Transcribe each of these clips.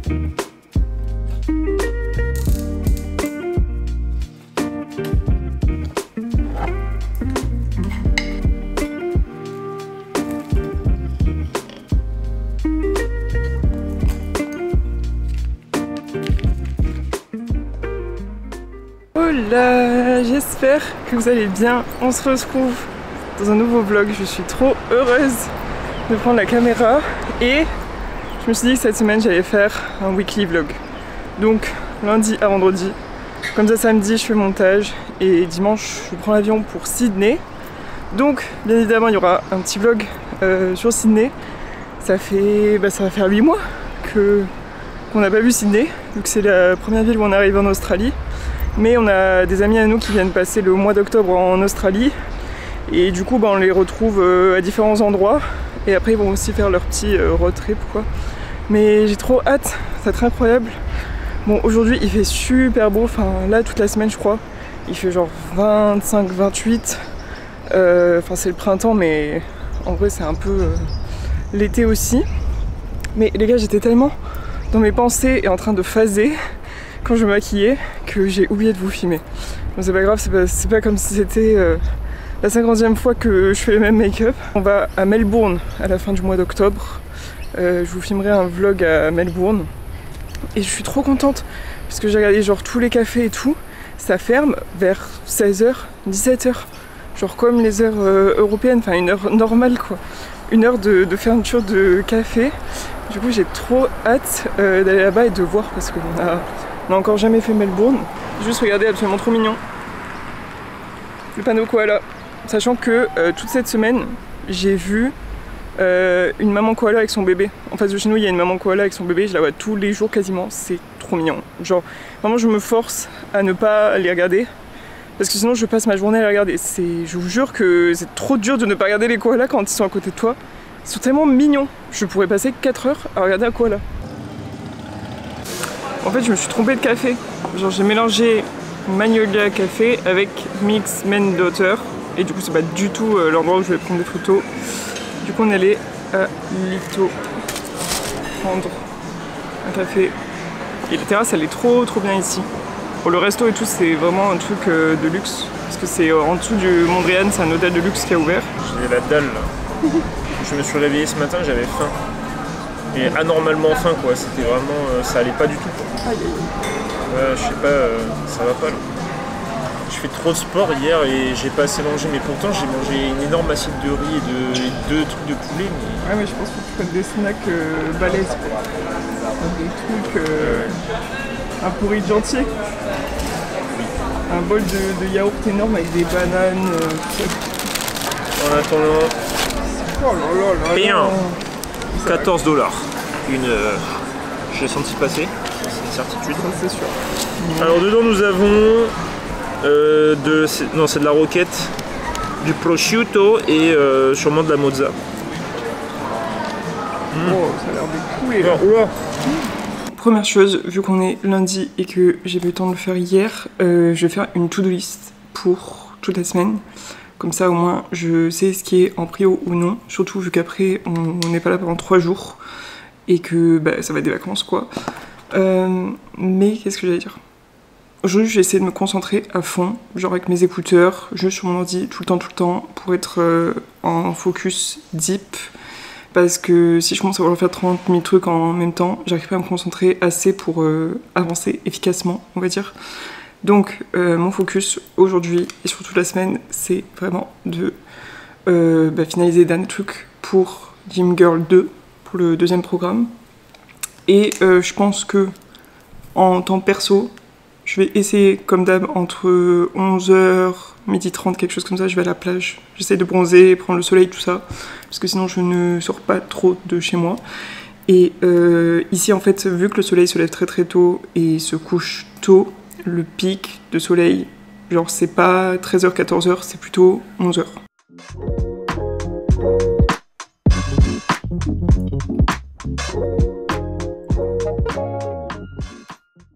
Hola, j'espère que vous allez bien. On se retrouve dans un nouveau vlog. Je suis trop heureuse de prendre la caméra et je me suis dit que cette semaine j'allais faire un weekly vlog. Donc lundi à vendredi, comme ça samedi je fais montage et dimanche je prends l'avion pour Sydney. Donc bien évidemment il y aura un petit vlog sur Sydney. Ça va faire 8 mois qu'on n'a pas vu Sydney, donc c'est la première ville où on est arrivé en Australie. Mais on a des amis à nous qui viennent passer le mois d'octobre en Australie et du coup on les retrouve à différents endroits et après ils vont aussi faire leur petit road trip quoi. Mais j'ai trop hâte, ça va être incroyable. Bon aujourd'hui il fait super beau, enfin là toute la semaine je crois, il fait genre 25-28, enfin c'est le printemps mais en vrai c'est un peu l'été aussi. Mais les gars j'étais tellement dans mes pensées et en train de phaser quand je me maquillais que j'ai oublié de vous filmer. Bon, c'est pas grave, c'est pas comme si c'était la 50e fois que je fais le même make-up. On va à Melbourne à la fin du mois d'octobre. Je vous filmerai un vlog à Melbourne. Et je suis trop contente parce que j'ai regardé genre tous les cafés et tout. Ça ferme vers 16h, 17h. Genre comme les heures européennes, enfin une heure normale quoi. Une heure de fermeture de café. Du coup j'ai trop hâte d'aller là-bas et de voir parce qu'on n'a encore jamais fait Melbourne. Juste regardez, absolument trop mignon. Le panneau koala. Sachant que toute cette semaine, j'ai vu une maman koala avec son bébé. En face de chez nous, il y a une maman koala avec son bébé. Je la vois tous les jours quasiment. C'est trop mignon. Genre, vraiment, je me force à ne pas les regarder. Parce que sinon, je passe ma journée à les regarder. Je vous jure que c'est trop dur de ne pas regarder les koalas quand ils sont à côté de toi. Ils sont tellement mignons. Je pourrais passer 4 heures à regarder un koala. En fait je me suis trompée de café, genre j'ai mélangé Magnolia Café avec Mix Daughter et du coup c'est pas du tout l'endroit où je vais prendre des photos. Du coup on est allé à Lito prendre un café et la terrasse elle est trop bien ici. Pour le resto et tout c'est vraiment un truc de luxe parce que c'est en dessous du Mondrian, c'est un hôtel de luxe qui a ouvert. J'ai la dalle là. Je me suis réveillé ce matin, j'avais faim. Et anormalement faim quoi, c'était vraiment, ça allait pas du tout. Aïe aïe. Je sais pas, ça va pas là. Je fais trop de sport hier et j'ai pas assez mangé, mais pourtant j'ai mangé une énorme assiette de riz et 2 trucs de poulet. Mais... Ouais mais je pense que tu prennes des snacks balèzes quoi. Des trucs, un porridge entier. Un bol de yaourt énorme avec des bananes, tout ça. En attendant... Oh là là là Bien. là. 14 $. Je l'ai senti passer, c'est une certitude. Ça c'est sûr. Alors dedans nous avons c'est de la roquette, du prosciutto et sûrement de la mozza. Oh, ça a l'air de couler là. Oula. Première chose, vu qu'on est lundi et que j'ai pas eu le temps de le faire hier, je vais faire une to-do list pour toute la semaine. Comme ça au moins je sais ce qui est en prio ou non, surtout vu qu'après on n'est pas là pendant 3 jours et que ça va être des vacances quoi. Mais qu'est-ce que j'allais dire? Aujourd'hui je vais essayer de me concentrer à fond, genre avec mes écouteurs, juste sur mon ordi tout le temps pour être en focus deep. Parce que si je commence à vouloir faire 30 000 trucs en même temps, j'arrive pas à me concentrer assez pour avancer efficacement on va dire. Donc mon focus aujourd'hui et sur toute la semaine c'est vraiment de finaliser les derniers trucs pour Gym Girl 2 pour le 2e programme et je pense que en temps perso je vais essayer comme d'hab entre 11h, 12h30 quelque chose comme ça, je vais à la plage, j'essaie de bronzer, prendre le soleil tout ça parce que sinon je ne sors pas trop de chez moi et ici en fait vu que le soleil se lève très tôt et se couche tôt, le pic de soleil, genre c'est pas 13h, 14h, c'est plutôt 11h.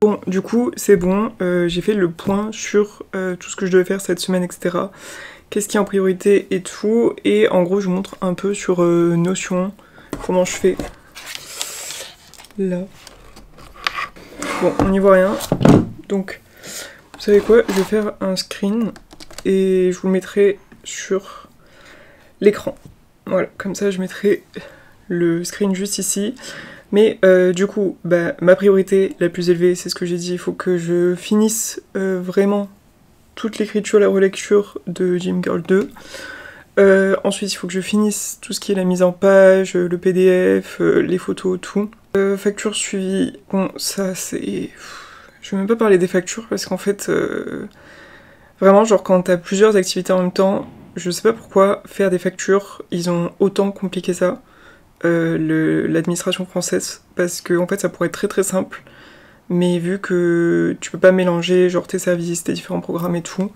Bon, du coup, c'est bon, j'ai fait le point sur tout ce que je devais faire cette semaine, etc. Qu'est-ce qui est en priorité et tout, et en gros, je vous montre un peu sur Notion comment je fais. Là. Bon, on n'y voit rien. Donc, vous savez quoi? Je vais faire un screen et je vous le mettrai sur l'écran. Voilà, comme ça je mettrai le screen juste ici. Mais du coup, bah, ma priorité la plus élevée, c'est ce que j'ai dit, il faut que je finisse vraiment toute l'écriture, la relecture de Gym Girl 2. Ensuite, il faut que je finisse tout ce qui est la mise en page, le PDF, les photos, tout. Facture suivie, bon, ça c'est... Je vais même pas parler des factures parce qu'en fait, vraiment, genre quand t'as plusieurs activités en même temps, je sais pas pourquoi faire des factures, ils ont autant compliqué ça. L'administration française, parce que en fait ça pourrait être très très simple, mais vu que tu peux pas mélanger genre tes services, tes différents programmes et tout,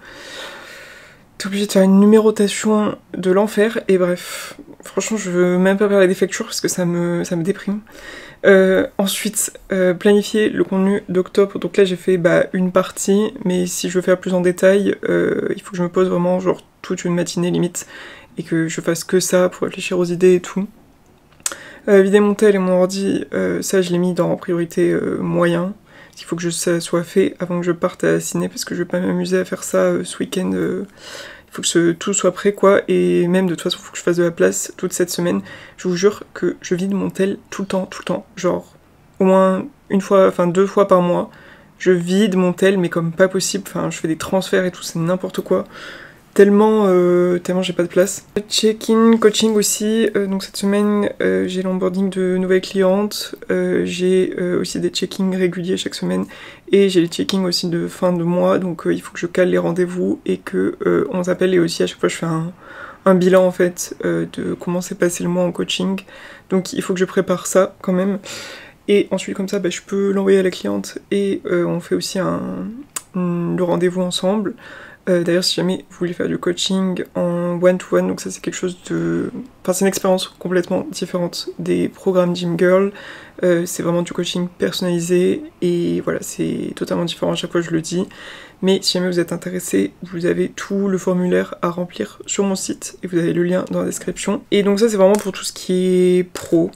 t'es obligé de faire une numérotation de l'enfer, et bref, franchement je veux même pas parler des factures parce que ça me déprime. Ensuite, planifier le contenu d'octobre, donc là j'ai fait une partie, mais si je veux faire plus en détail, il faut que je me pose vraiment genre toute une matinée limite, et que je fasse que ça pour réfléchir aux idées et tout. Vider mon tel et mon ordi, ça je l'ai mis dans priorité moyen. Il faut que ça soit fait avant que je parte à ciné parce que je vais pas m'amuser à faire ça ce week-end. Il faut que tout soit prêt quoi, et même de toute façon il faut que je fasse de la place toute cette semaine. Je vous jure que je vide mon tel tout le temps, genre au moins une fois, enfin 2 fois par mois. Je vide mon tel mais comme pas possible, enfin je fais des transferts et tout, c'est n'importe quoi. Tellement j'ai pas de place. Check-in, coaching aussi, donc cette semaine j'ai l'onboarding de nouvelles clientes, j'ai aussi des check-ins réguliers chaque semaine, et j'ai les check-ins aussi de fin de mois, donc il faut que je cale les rendez-vous et que on s'appelle, et aussi à chaque fois je fais un bilan en fait de comment s'est passé le mois en coaching, donc il faut que je prépare ça quand même, et ensuite comme ça je peux l'envoyer à la cliente, et on fait aussi le rendez-vous ensemble. D'ailleurs si jamais vous voulez faire du coaching en one-to-one, donc ça c'est quelque chose de... Enfin c'est une expérience complètement différente des programmes Gym Girl, c'est vraiment du coaching personnalisé, et voilà c'est totalement différent, à chaque fois je le dis, mais si jamais vous êtes intéressé, vous avez tout le formulaire à remplir sur mon site, et vous avez le lien dans la description. Et donc ça c'est vraiment pour tout ce qui est pro,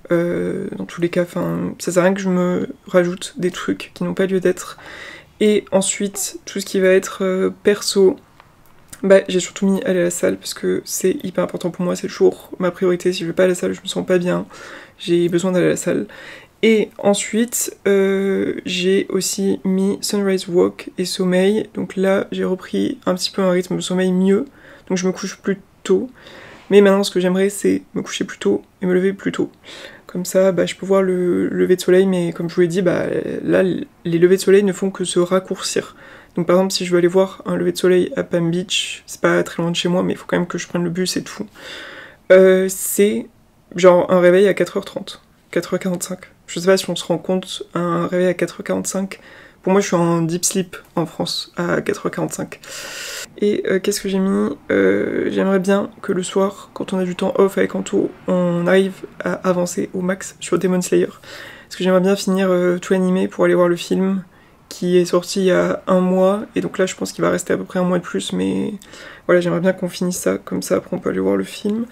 dans tous les cas, enfin ça sert à rien que je me rajoute des trucs qui n'ont pas lieu d'être. Et ensuite, tout ce qui va être perso, j'ai surtout mis aller à la salle parce que c'est hyper important pour moi, c'est toujours ma priorité. Si je vais pas à la salle, je me sens pas bien, j'ai besoin d'aller à la salle. Et ensuite, j'ai aussi mis sunrise walk et sommeil. Donc là, j'ai repris un petit peu un rythme de sommeil mieux, donc je me couche plus tôt. Mais maintenant, ce que j'aimerais, c'est me coucher plus tôt et me lever plus tôt. Comme ça, je peux voir le lever de soleil, mais comme je vous l'ai dit, là, les levées de soleil ne font que se raccourcir. Donc par exemple, si je veux aller voir un lever de soleil à Palm Beach, c'est pas très loin de chez moi, mais il faut quand même que je prenne le bus et tout. C'est genre un réveil à 4h30, 4h45. Je sais pas si on se rend compte, un réveil à 4h45. Pour moi, je suis en deep sleep en France à 4h45. Et qu'est-ce que j'ai mis? J'aimerais bien que le soir, quand on a du temps off avec Anto, on arrive à avancer au max sur Demon Slayer. Parce que j'aimerais bien finir tout animé pour aller voir le film qui est sorti il y a 1 mois. Et donc là, je pense qu'il va rester à peu près 1 mois de plus. Mais voilà, j'aimerais bien qu'on finisse ça. Comme ça, après, on peut aller voir le film.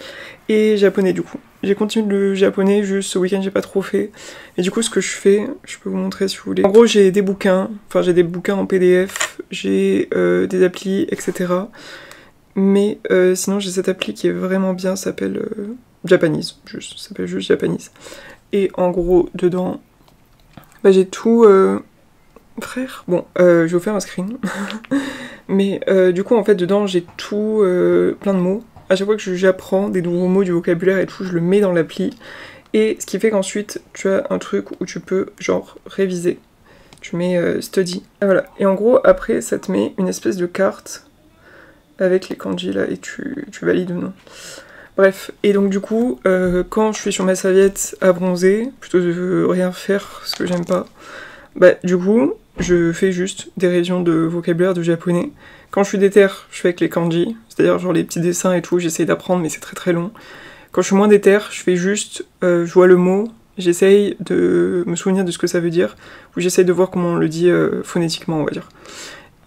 Et japonais, du coup. J'ai continué le japonais, juste ce week-end, j'ai pas trop fait. Et du coup, ce que je fais, je peux vous montrer si vous voulez. En gros, j'ai des bouquins. Enfin, j'ai des bouquins en PDF. J'ai des applis, etc. Mais sinon, j'ai cette appli qui est vraiment bien, ça s'appelle Japanese. Ça s'appelle juste Japanese. Et en gros, dedans, j'ai tout... Frère, bon, je vais vous faire un screen. Mais du coup, en fait, dedans, j'ai tout, plein de mots. À chaque fois que j'apprends des nouveaux mots, du vocabulaire et tout, je le mets dans l'appli. Et ce qui fait qu'ensuite, tu as un truc où tu peux, genre, réviser. Tu mets study. Et voilà. Et en gros, après, ça te met une espèce de carte avec les kanji là, et tu valides ou non. Bref, et donc du coup, quand je suis sur ma serviette à bronzer, plutôt de rien faire, ce que j'aime pas, du coup, je fais juste des révisions de vocabulaire de japonais. Quand je suis déter, je fais avec les kanji, c'est-à-dire genre les petits dessins et tout, j'essaye d'apprendre, mais c'est très très long. Quand je suis moins déter, je fais juste, je vois le mot, j'essaye de me souvenir de ce que ça veut dire, ou j'essaye de voir comment on le dit phonétiquement, on va dire.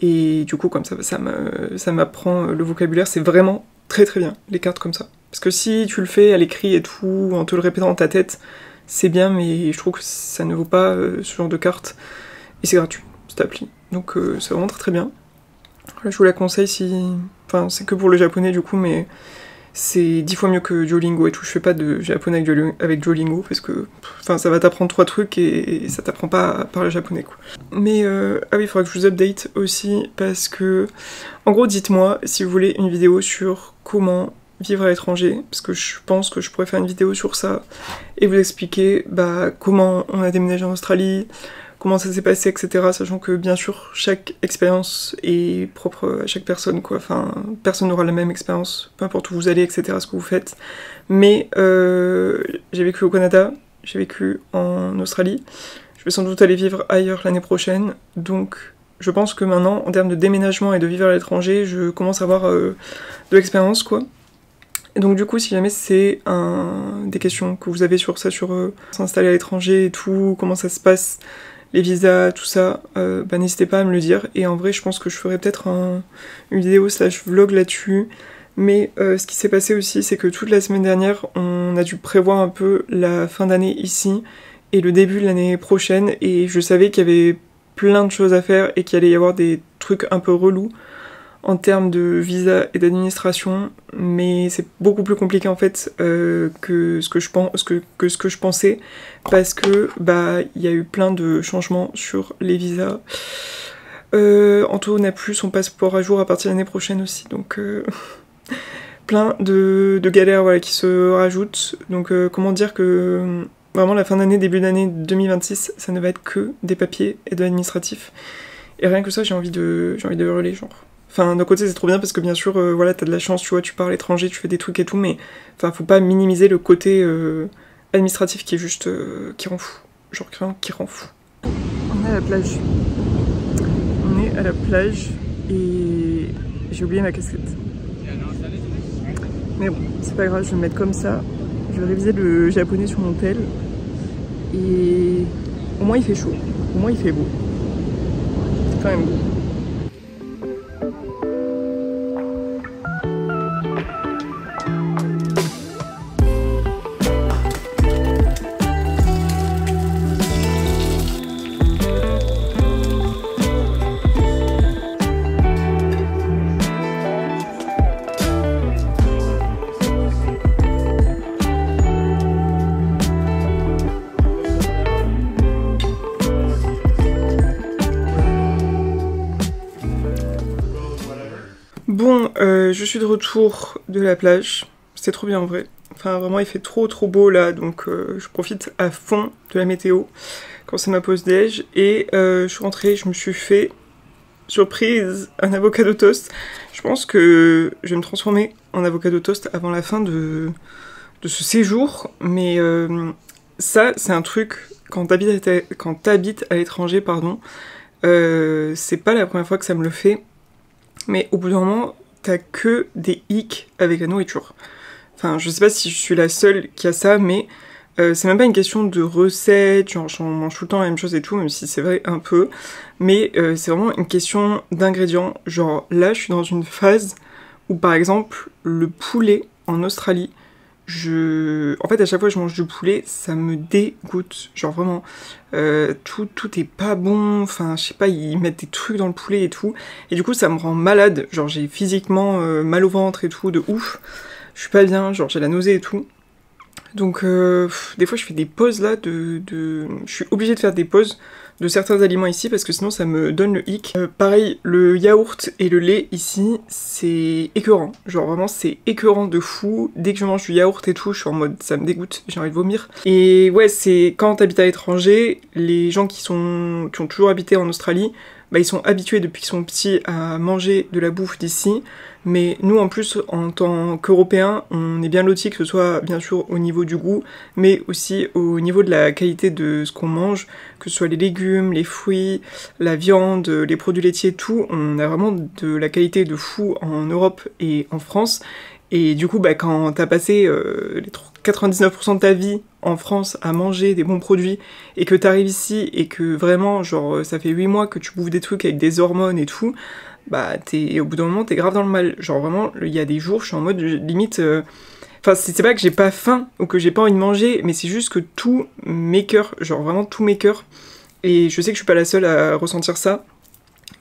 Et du coup, comme ça m'apprend le vocabulaire, c'est vraiment très très bien, les cartes comme ça. Parce que si tu le fais à l'écrit et tout, en te le répétant dans ta tête, c'est bien, mais je trouve que ça ne vaut pas ce genre de cartes. et c'est gratuit, cette appli. Donc c'est vraiment très bien. Là, je vous la conseille si... Enfin, c'est que pour le japonais du coup, mais c'est 10 fois mieux que Duolingo et tout. Je fais pas de japonais avec Duolingo parce que enfin, ça va t'apprendre 3 trucs et ça t'apprend pas à parler japonais quoi. Mais ah oui, il faudra que je vous update aussi parce que en gros, dites-moi si vous voulez une vidéo sur comment vivre à l'étranger, parce que je pense que je pourrais faire une vidéo sur ça et vous expliquer bah, comment on a déménagé en Australie, comment ça s'est passé, etc. Sachant que bien sûr chaque expérience est propre à chaque personne, quoi. Enfin, personne n'aura la même expérience, peu importe où vous allez, etc. ce que vous faites. Mais j'ai vécu au Canada, j'ai vécu en Australie. Je vais sans doute aller vivre ailleurs l'année prochaine, donc je pense que maintenant, en termes de déménagement et de vivre à l'étranger, je commence à avoir de l'expérience, quoi. Et donc du coup, si jamais c'est des questions que vous avez sur ça, sur s'installer à l'étranger et tout, comment ça se passe, les visas, tout ça, bah, n'hésitez pas à me le dire. Et en vrai, je pense que je ferai peut-être une vidéo / vlog là-dessus. Mais ce qui s'est passé aussi, c'est que toute la semaine dernière, on a dû prévoir un peu la fin d'année ici et le début de l'année prochaine. Et je savais qu'il y avait plein de choses à faire et qu'il allait y avoir des trucs un peu relous en termes de visa et d'administration, mais c'est beaucoup plus compliqué en fait que ce que je pensais, parce que bah il y a eu plein de changements sur les visas. Anto n'a plus son passeport à jour à partir de l'année prochaine aussi, donc plein de galères voilà, qui se rajoutent. Donc comment dire que vraiment la fin d'année, début d'année 2026, ça ne va être que des papiers et de l'administratif. Et rien que ça, j'ai envie de hurler, genre. Enfin, d'un côté, c'est trop bien parce que bien sûr, voilà, t'as de la chance, tu vois, tu pars à l'étranger, tu fais des trucs et tout, mais enfin, faut pas minimiser le côté administratif qui est juste qui rend fou. Genre qui rend fou. On est à la plage. On est à la plage et j'ai oublié ma casquette. Mais bon, c'est pas grave, je vais me mettre comme ça. Je vais réviser le japonais sur mon tel. Et au moins il fait chaud. Au moins il fait beau. C'est quand même beau. Bon, je suis de retour de la plage, c'est trop bien en vrai. Enfin vraiment il fait trop beau là, donc je profite à fond de la météo quand c'est ma pause déj. Et je suis rentrée, je me suis fait, surprise, un avocado toast. Je pense que je vais me transformer en avocado toast avant la fin de ce séjour. Mais ça c'est un truc, quand t'habites à l'étranger, pardon, c'est pas la première fois que ça me le fait. Mais au bout d'un moment, t'as que des hicks avec la nourriture. Enfin, je sais pas si je suis la seule qui a ça, mais c'est même pas une question de recette, genre j'en mange tout le temps la même chose et tout, même si c'est vrai un peu. Mais c'est vraiment une question d'ingrédients. Genre là, je suis dans une phase où par exemple, le poulet en Australie, en fait à chaque fois que je mange du poulet, ça me dégoûte, genre vraiment tout est pas bon, enfin je sais pas, ils mettent des trucs dans le poulet et tout, et du coup ça me rend malade, genre j'ai physiquement mal au ventre et tout, de ouf, je suis pas bien, genre j'ai la nausée et tout. Donc des fois je fais des pauses là, je suis obligée de faire des pauses de certains aliments ici parce que sinon ça me donne le hic. Pareil, le yaourt et le lait ici, c'est écœurant. Genre vraiment c'est écœurant de fou. Dès que je mange du yaourt et tout, je suis en mode ça me dégoûte, j'ai envie de vomir. Et ouais, c'est quand t'habites à l'étranger, les gens qui ont toujours habité en Australie, bah ils sont habitués depuis qu'ils sont petits à manger de la bouffe d'ici. Mais nous en plus en tant qu'Européens, on est bien lotis, que ce soit bien sûr au niveau du goût, mais aussi au niveau de la qualité de ce qu'on mange, que ce soit les légumes, les fruits, la viande, les produits laitiers, tout, on a vraiment de la qualité de fou en Europe et en France. Et du coup, bah, quand t'as passé les 99% de ta vie en France à manger des bons produits et que t'arrives ici et que vraiment, genre, ça fait 8 mois que tu bouffes des trucs avec des hormones et tout, bah, au bout d'un moment, t'es grave dans le mal. Genre vraiment, il y a des jours, je suis en mode limite... Enfin, c'est pas que j'ai pas faim ou que j'ai pas envie de manger, mais c'est juste que tous mes cœurs, genre vraiment tous mes cœurs, Et je sais que je suis pas la seule à ressentir ça.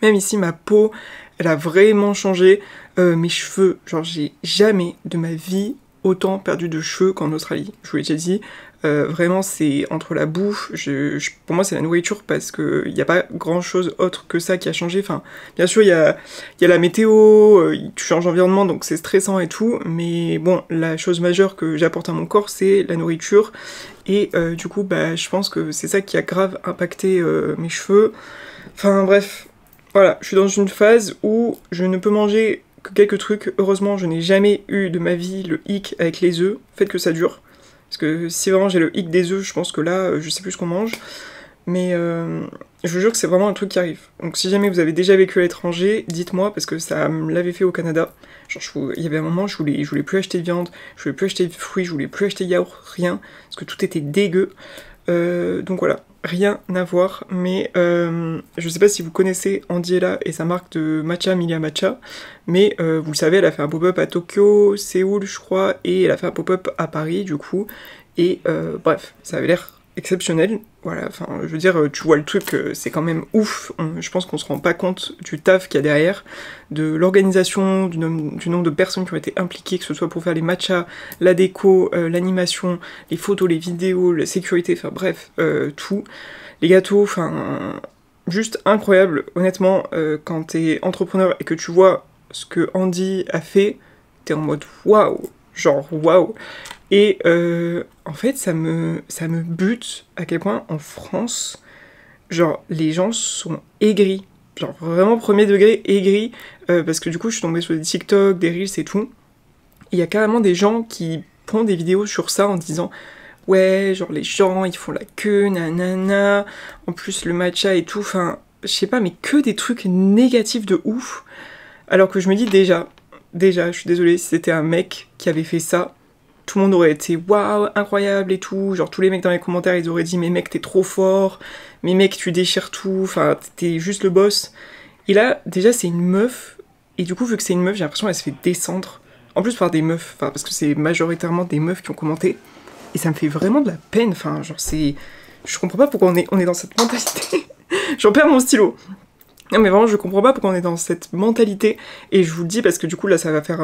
Même ici, ma peau, elle a vraiment changé. Mes cheveux, genre j'ai jamais de ma vie autant perdu de cheveux qu'en Australie. Je vous l'ai déjà dit. Vraiment, c'est entre la bouffe, pour moi c'est la nourriture parce que il n'y a pas grand chose autre que ça qui a changé. Enfin, bien sûr, il y a la météo, tu changes d'environnement donc c'est stressant et tout, mais bon, la chose majeure que j'apporte à mon corps c'est la nourriture. Et du coup, bah, je pense que c'est ça qui a grave impacté mes cheveux. Enfin bref, voilà, je suis dans une phase où je ne peux manger que quelques trucs. Heureusement, je n'ai jamais eu de ma vie le hic avec les œufs, faites que ça dure. Parce que si vraiment j'ai le hic des œufs, je pense que là, je sais plus ce qu'on mange. Mais je vous jure que c'est vraiment un truc qui arrive. Donc si jamais vous avez déjà vécu à l'étranger, dites-moi, parce que ça me l'avait fait au Canada. Genre, il y avait un moment, je voulais plus acheter de viande, je voulais plus acheter de fruits, je voulais plus acheter de yaourt, rien. Parce que tout était dégueu. Donc voilà, rien à voir. Mais je sais pas si vous connaissez Andiela et sa marque de matcha, Milia Matcha. Mais vous le savez, elle a fait un pop-up à Tokyo, Séoul je crois, et elle a fait un pop-up à Paris du coup. Et bref, ça avait l'air exceptionnel. Voilà, enfin je veux dire, tu vois le truc, c'est quand même ouf. Je pense qu'on se rend pas compte du taf qu'il y a derrière, de l'organisation, du nombre de personnes qui ont été impliquées, que ce soit pour faire les matchas, la déco, l'animation, les photos, les vidéos, la sécurité, enfin bref, tout. Les gâteaux, enfin juste incroyable. Honnêtement, quand t'es entrepreneur et que tu vois ce que Andy a fait, t'es en mode waouh, genre waouh. Et en fait, ça me bute à quel point en France, genre les gens sont aigris, genre vraiment premier degré aigris, parce que du coup je suis tombée sur des TikTok, des Reels et tout. Il y a carrément des gens qui font des vidéos sur ça en disant ouais, genre les gens ils font la queue, nanana, en plus le matcha et tout, enfin je sais pas, mais que des trucs négatifs de ouf. Alors que je me dis déjà, je suis désolée, si c'était un mec qui avait fait ça, tout le monde aurait été waouh, incroyable et tout. Genre tous les mecs dans les commentaires ils auraient dit mais mec t'es trop fort, mais mec tu déchires tout, enfin t'es juste le boss. Et là déjà c'est une meuf, et du coup vu que c'est une meuf j'ai l'impression qu'elle se fait descendre. En plus par des meufs, enfin parce que c'est majoritairement des meufs qui ont commenté. Et ça me fait vraiment de la peine, enfin genre c'est... Je comprends pas pourquoi on est dans cette mentalité. J'en perds mon stylo. Non mais vraiment je comprends pas pourquoi on est dans cette mentalité, et je vous le dis parce que du coup là ça va faire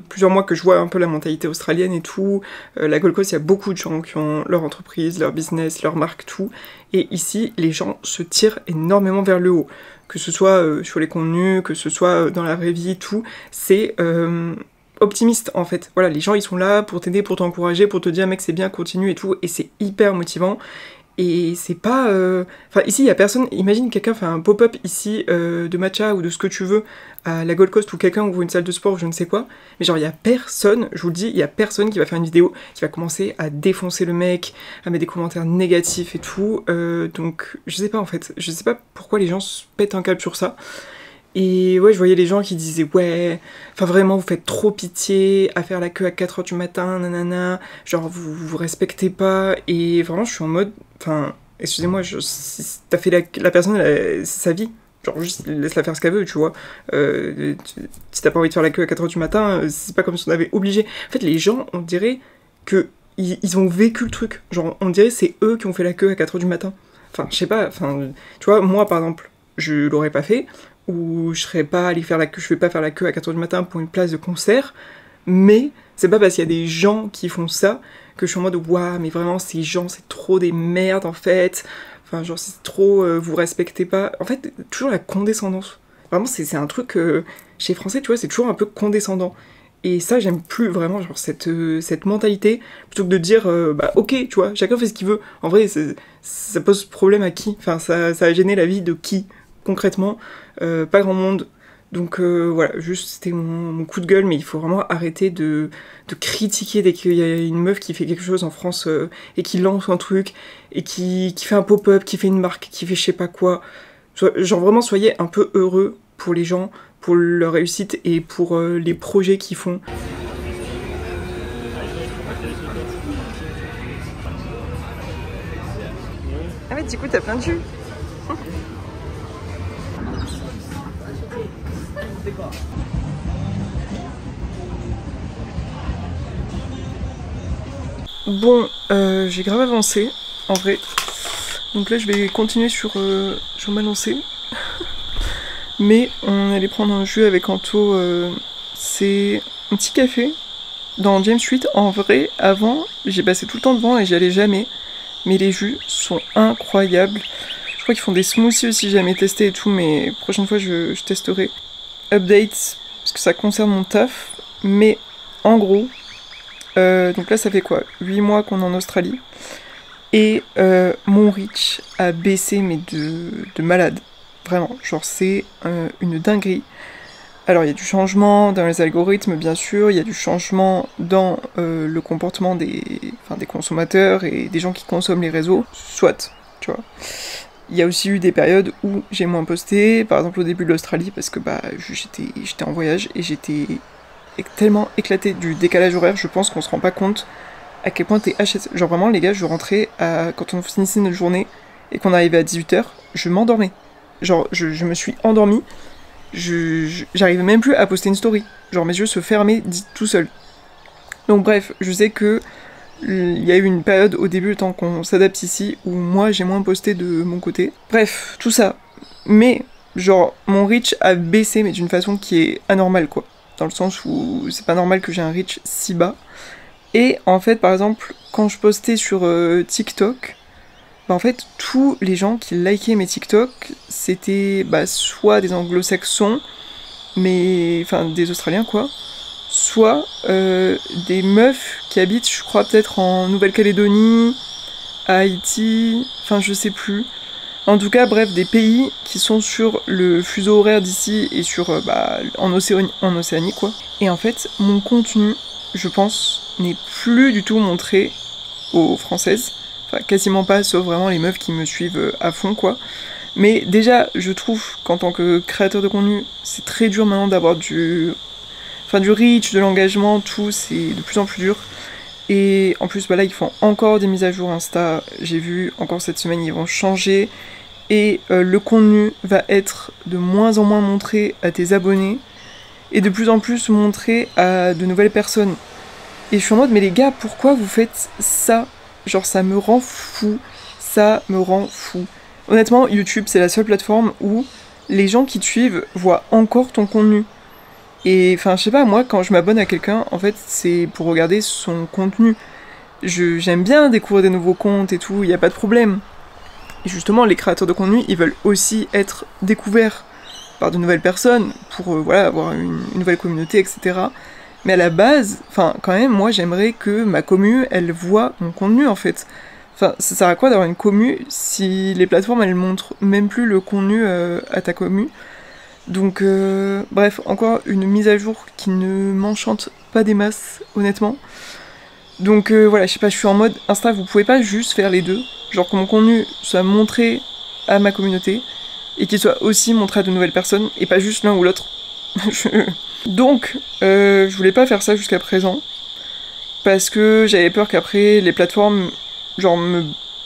plusieurs mois que je vois un peu la mentalité australienne et tout. La Gold Coast il y a beaucoup de gens qui ont leur entreprise, leur business, leur marque, tout, et ici les gens se tirent énormément vers le haut, que ce soit sur les contenus, que ce soit dans la vraie vie, tout, c'est optimiste en fait. Voilà, les gens ils sont là pour t'aider, pour t'encourager, pour te dire mec c'est bien, continue et tout, et c'est hyper motivant. Et c'est pas... Enfin, ici, il y a personne... Imagine quelqu'un fait un pop-up ici de matcha ou de ce que tu veux à la Gold Coast, ou quelqu'un ouvre une salle de sport ou je ne sais quoi. Mais genre, il y a personne, je vous le dis, il y a personne qui va faire une vidéo qui va commencer à défoncer le mec, à mettre des commentaires négatifs et tout. Donc, je sais pas en fait. Je sais pas pourquoi les gens se pètent un câble sur ça. Et ouais, je voyais les gens qui disaient ouais, enfin vraiment vous faites trop pitié à faire la queue à 4h du matin, nanana, genre vous respectez pas, et vraiment je suis en mode, enfin, excusez-moi, si t'as fait la personne, c'est sa vie, genre juste laisse-la faire ce qu'elle veut, tu vois, si t'as pas envie de faire la queue à 4h du matin, c'est pas comme si on avait obligé. En fait les gens, on dirait que ils ont vécu le truc, genre on dirait c'est eux qui ont fait la queue à 4h du matin, enfin je sais pas, enfin, tu vois, moi par exemple, je l'aurais pas fait, ou je serais pas allé faire la queue, je vais pas faire la queue à 4h du matin pour une place de concert, mais c'est pas parce qu'il y a des gens qui font ça que je suis en mode waouh, mais vraiment ces gens c'est trop des merdes en fait, enfin genre c'est trop, vous respectez pas, en fait toujours la condescendance, vraiment c'est un truc, chez les Français tu vois c'est toujours un peu condescendant, et ça j'aime plus vraiment genre cette mentalité, plutôt que de dire bah ok tu vois, chacun fait ce qu'il veut, en vrai ça pose problème à qui, enfin ça a gêné la vie de qui concrètement, pas grand monde. Donc voilà, juste c'était mon coup de gueule, mais il faut vraiment arrêter de critiquer dès qu'il y a une meuf qui fait quelque chose en France et qui lance un truc, et qui fait un pop-up, qui fait une marque, qui fait je sais pas quoi. Genre vraiment soyez un peu heureux pour les gens, pour leur réussite et pour les projets qu'ils font. Ah ouais, du coup t'as plein de jus. Bon, j'ai grave avancé, en vrai. Donc là je vais continuer sur ma lancée. Mais on allait prendre un jus avec Anto, c'est un petit café dans James Street. En vrai, avant, j'ai passé tout le temps devant et j'y allais jamais. Mais les jus sont incroyables. Je crois qu'ils font des smoothies aussi, j'ai jamais testé et tout, mais prochaine fois je testerai. Update, parce que ça concerne mon taf, mais en gros, donc là ça fait quoi 8 mois qu'on est en Australie, et mon reach a baissé, mais de malade. Vraiment, genre c'est une dinguerie. Alors il y a du changement dans les algorithmes bien sûr, il y a du changement dans le comportement des consommateurs et des gens qui consomment les réseaux, soit, tu vois. Il y a aussi eu des périodes où j'ai moins posté, par exemple au début de l'Australie, parce que bah j'étais en voyage et j'étais tellement éclatée du décalage horaire, je pense qu'on se rend pas compte à quel point t'es HS. Genre vraiment les gars, je rentrais quand on finissait notre journée et qu'on arrivait à 18h, je m'endormais. Genre je me suis endormie, j'arrivais même plus à poster une story. Genre mes yeux se fermaient tout seuls. Donc bref, je sais que il y a eu une période au début, le temps qu'on s'adapte ici, où moi j'ai moins posté de mon côté. Bref, tout ça. Mais, genre, mon reach a baissé, mais d'une façon qui est anormale, quoi. Dans le sens où c'est pas normal que j'ai un reach si bas. Et en fait, par exemple, quand je postais sur TikTok, bah en fait, tous les gens qui likaient mes TikTok, c'était soit des anglo-saxons, mais enfin des Australiens, quoi. Soit des meufs qui habitent, je crois, peut-être en Nouvelle-Calédonie, à Haïti, enfin je sais plus. En tout cas, bref, des pays qui sont sur le fuseau horaire d'ici et sur en Océanie, quoi. Et en fait, mon contenu, je pense, n'est plus du tout montré aux Françaises. Enfin, quasiment pas, sauf vraiment les meufs qui me suivent à fond, quoi. Mais déjà, je trouve qu'en tant que créateur de contenu, c'est très dur maintenant d'avoir du reach, de l'engagement, tout, c'est de plus en plus dur. Et en plus, là, ils font encore des mises à jour Insta. J'ai vu, encore cette semaine, ils vont changer. Et le contenu va être de moins en moins montré à tes abonnés. Et de plus en plus montré à de nouvelles personnes. Et je suis en mode, mais les gars, pourquoi vous faites ça? Genre, ça me rend fou. Ça me rend fou. Honnêtement, YouTube, c'est la seule plateforme où les gens qui te suivent voient encore ton contenu. Et enfin, je sais pas, moi, quand je m'abonne à quelqu'un, en fait, c'est pour regarder son contenu. J'aime bien découvrir des nouveaux comptes et tout, y a pas de problème. Et justement, les créateurs de contenu, ils veulent aussi être découverts par de nouvelles personnes pour avoir une nouvelle communauté, etc. Mais à la base, enfin, quand même, moi, j'aimerais que ma commu, elle voit mon contenu, en fait. Enfin, ça sert à quoi d'avoir une commu si les plateformes, elles montrent même plus le contenu à ta commu? Donc, bref, encore une mise à jour qui ne m'enchante pas des masses, honnêtement. Donc voilà, je sais pas, je suis en mode Insta, vous pouvez pas juste faire les deux. Genre que mon contenu soit montré à ma communauté et qu'il soit aussi montré à de nouvelles personnes et pas juste l'un ou l'autre. Donc, je voulais pas faire ça jusqu'à présent parce que j'avais peur qu'après les plateformes, genre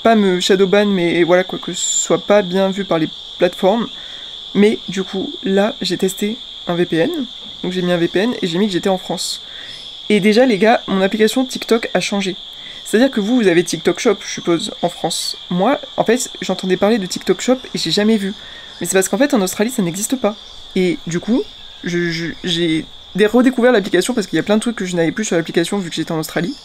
pas me shadowban, mais voilà quoi, que ce soit pas bien vu par les plateformes. Mais du coup, là, j'ai testé un VPN. Donc j'ai mis un VPN et j'ai mis que j'étais en France. Et déjà, les gars, mon application TikTok a changé. C'est-à-dire que vous avez TikTok Shop, je suppose, en France. Moi, en fait, j'entendais parler de TikTok Shop et j'ai jamais vu. Mais c'est parce qu'en fait, en Australie, ça n'existe pas. Et du coup, j'ai redécouvert l'application parce qu'il y a plein de trucs que je n'avais plus sur l'application vu que j'étais en Australie.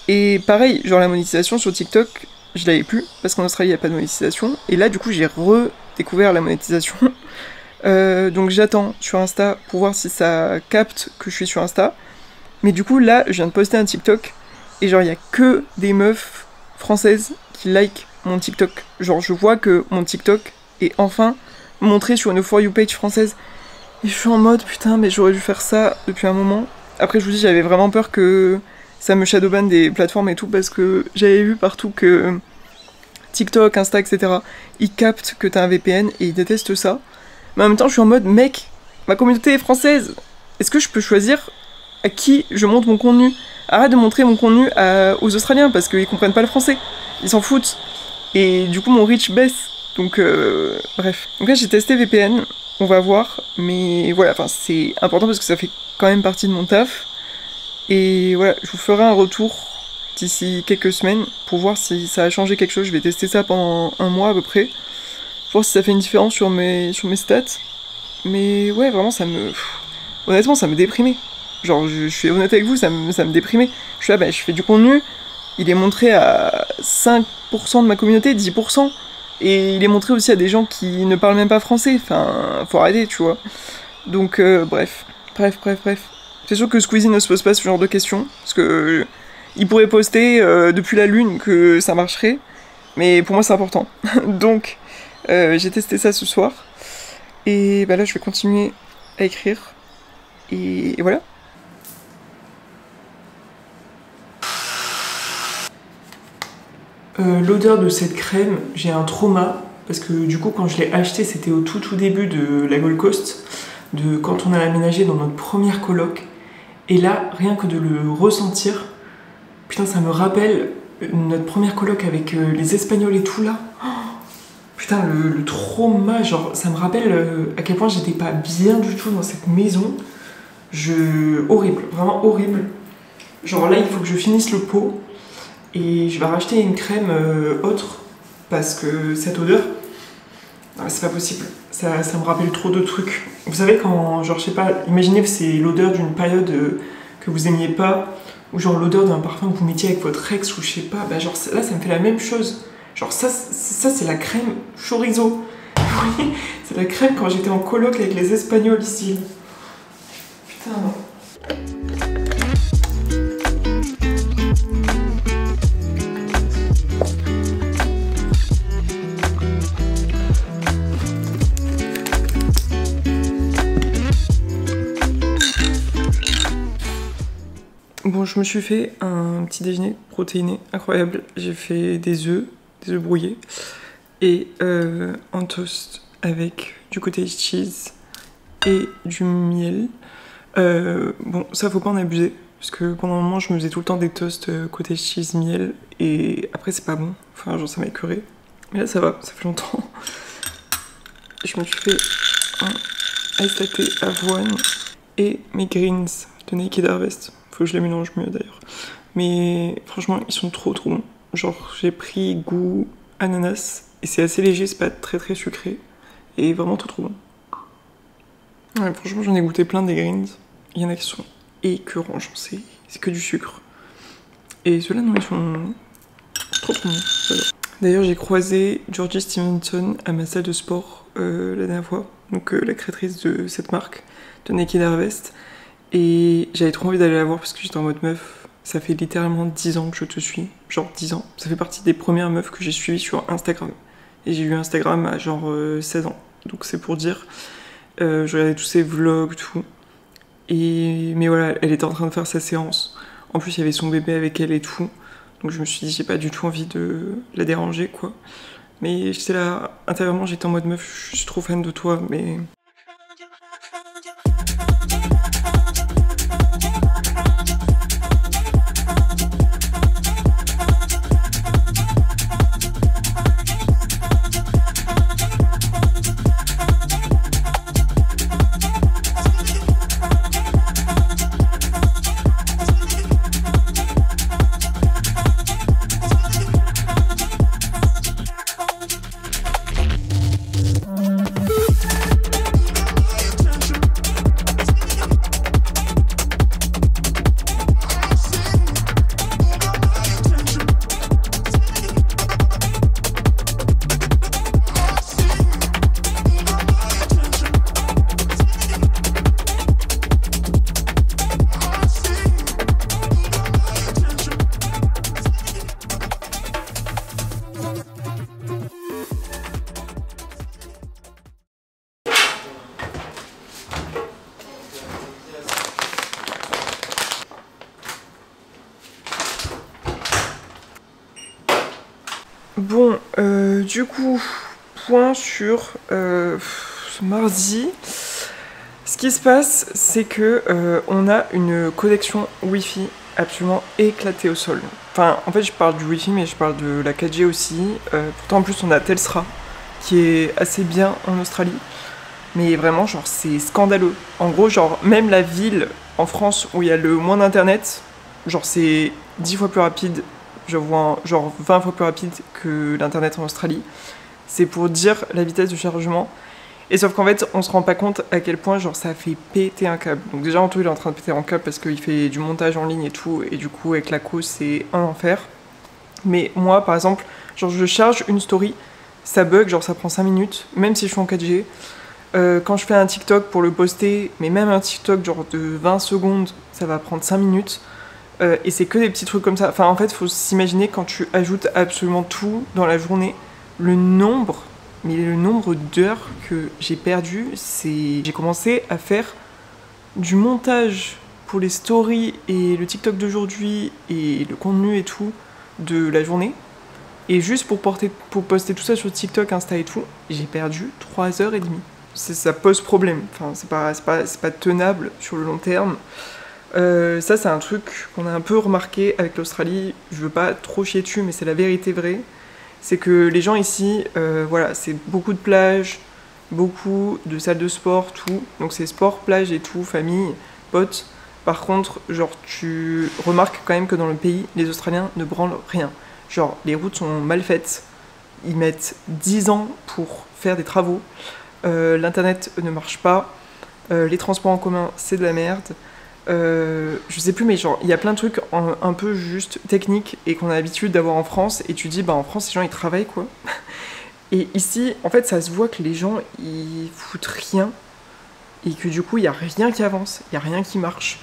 Et pareil, genre la monétisation sur TikTok, je l'avais plus parce qu'en Australie, il n'y a pas de monétisation. Et là, du coup, j'ai redécouvert la monétisation. Donc j'attends sur Insta pour voir si ça capte que je suis sur Insta. Mais du coup, là, je viens de poster un TikTok et genre, il y a que des meufs françaises qui like mon TikTok. Genre, je vois que mon TikTok est enfin montré sur une For You page française. Et je suis en mode, putain, mais j'aurais dû faire ça depuis un moment. Après, je vous dis, j'avais vraiment peur que ça me shadowban des plateformes et tout, parce que j'avais vu partout que TikTok, Insta, etc., ils captent que t'as un VPN et ils détestent ça. Mais en même temps, je suis en mode, mec, ma communauté est française. Est-ce que je peux choisir à qui je montre mon contenu? Arrête de montrer mon contenu aux Australiens, parce qu'ils comprennent pas le français. Ils s'en foutent. Et du coup, mon reach baisse. Donc, bref. Donc là, j'ai testé VPN. On va voir. Mais voilà, enfin, c'est important parce que ça fait quand même partie de mon taf. Et voilà, je vous ferai un retour d'ici quelques semaines pour voir si ça a changé quelque chose. Je vais tester ça pendant un mois à peu près, voir si ça fait une différence sur mes stats. Mais ouais, vraiment, honnêtement, ça me déprimait. Genre, je suis honnête avec vous, ça me déprimait. Je suis là, bah, je fais du contenu, il est montré à 5% de ma communauté, 10%. Et il est montré aussi à des gens qui ne parlent même pas français. Enfin, faut arrêter, tu vois. Donc, bref. C'est sûr que Squeezie ne se pose pas ce genre de questions. Parce que il pourrait poster depuis la lune que ça marcherait. Mais pour moi, c'est important. Donc, j'ai testé ça ce soir. Et bah là, je vais continuer à écrire. Et voilà. L'odeur de cette crème, j'ai un trauma. Parce que du coup, quand je l'ai acheté, c'était au tout début de la Gold Coast. Quand on a aménagé dans notre première coloc. Et là, rien que de le ressentir, putain, ça me rappelle notre première coloc avec les Espagnols et tout là. Oh, putain, le trauma, genre, ça me rappelle à quel point j'étais pas bien du tout dans cette maison. Horrible, vraiment horrible. Genre là, il faut que je finisse le pot et je vais racheter une crème autre parce que cette odeur, c'est pas possible. Ça me rappelle trop de trucs. Vous savez quand, genre, je sais pas, imaginez que c'est l'odeur d'une période que vous aimiez pas, ou genre l'odeur d'un parfum que vous mettiez avec votre ex, ou je sais pas, bah genre là ça me fait la même chose. Genre ça c'est la crème chorizo. Oui, c'est la crème quand j'étais en coloc avec les Espagnols ici. Putain. Bon, je me suis fait un petit déjeuner protéiné incroyable. J'ai fait des œufs brouillés et un toast avec du cottage cheese et du miel. Bon, ça faut pas en abuser parce que pendant un moment je me faisais tout le temps des toasts cottage cheese miel et après c'est pas bon. Enfin, genre ça m'a écœuré. Mais là ça va, ça fait longtemps. Je me suis fait un ice latte avoine et mes greens de Naked Harvest. Faut que je les mélange mieux d'ailleurs. Mais franchement, ils sont trop bons. Genre, j'ai pris goût ananas et c'est assez léger, c'est pas très sucré. Et vraiment trop bon. Ouais, franchement, j'en ai goûté plein des greens. Il y en a qui sont écœurants, genre c'est que du sucre. Et ceux-là, non, ils sont trop bons. D'ailleurs, j'ai croisé Georgie Stevenson à ma salle de sport la dernière fois. Donc, la créatrice de cette marque, de Naked Harvest. Et j'avais trop envie d'aller la voir parce que j'étais en mode meuf, ça fait littéralement 10 ans que je te suis, genre 10 ans. Ça fait partie des premières meufs que j'ai suivies sur Instagram. Et j'ai eu Instagram à genre 16 ans, donc c'est pour dire. Je regardais tous ses vlogs, tout. Mais voilà, elle était en train de faire sa séance. En plus, il y avait son bébé avec elle et tout. Donc je me suis dit, j'ai pas du tout envie de la déranger, quoi. Mais j'étais là, intérieurement, j'étais en mode meuf, je suis trop fan de toi, mais... Bon, du coup, point sur mardi. Ce qui se passe, c'est que on a une connexion Wi-Fi absolument éclatée au sol. Enfin, en fait, je parle du Wi-Fi, mais je parle de la 4G aussi. Pourtant, en plus, on a Telstra, qui est assez bien en Australie. Mais vraiment, genre, c'est scandaleux. En gros, genre, même la ville en France où il y a le moins d'internet, genre, c'est 10 fois plus rapide, je vois genre 20 fois plus rapide que l'internet en Australie. C'est pour dire la vitesse de chargement. Et sauf qu'en fait, on se rend pas compte à quel point genre ça fait péter un câble. Donc déjà, Anto il est en train de péter un câble parce qu'il fait du montage en ligne et tout, et du coup avec la cause c'est un enfer. Mais moi par exemple, genre je charge une story, ça bug, genre ça prend 5 minutes, même si je suis en 4G. Quand je fais un TikTok pour le poster, mais même un TikTok genre de 20 secondes, ça va prendre 5 minutes. Et c'est que des petits trucs comme ça. Enfin en fait, faut s'imaginer quand tu ajoutes absolument tout dans la journée, le nombre d'heures que j'ai perdu, c'est... J'ai commencé à faire du montage pour les stories et le TikTok d'aujourd'hui et le contenu et tout de la journée. Et juste pour poster tout ça sur TikTok, Insta et tout, j'ai perdu 3h30. Ça pose problème. Enfin, c'est pas tenable sur le long terme. Ça, c'est un truc qu'on a un peu remarqué avec l'Australie. Je veux pas trop chier dessus, mais c'est la vérité vraie. C'est que les gens ici, voilà, c'est beaucoup de plages, beaucoup de salles de sport, tout. Donc c'est sport, plage et tout, famille, potes. Par contre, genre, tu remarques quand même que dans le pays, les Australiens ne branlent rien. Genre, les routes sont mal faites, ils mettent 10 ans pour faire des travaux, l'internet ne marche pas, les transports en commun, c'est de la merde. Je sais plus, mais genre il y a plein de trucs un peu juste techniques et qu'on a l'habitude d'avoir en France, et tu dis bah en France les gens ils travaillent quoi. Et ici en fait ça se voit que les gens ils foutent rien et que du coup il y a rien qui avance, il y a rien qui marche.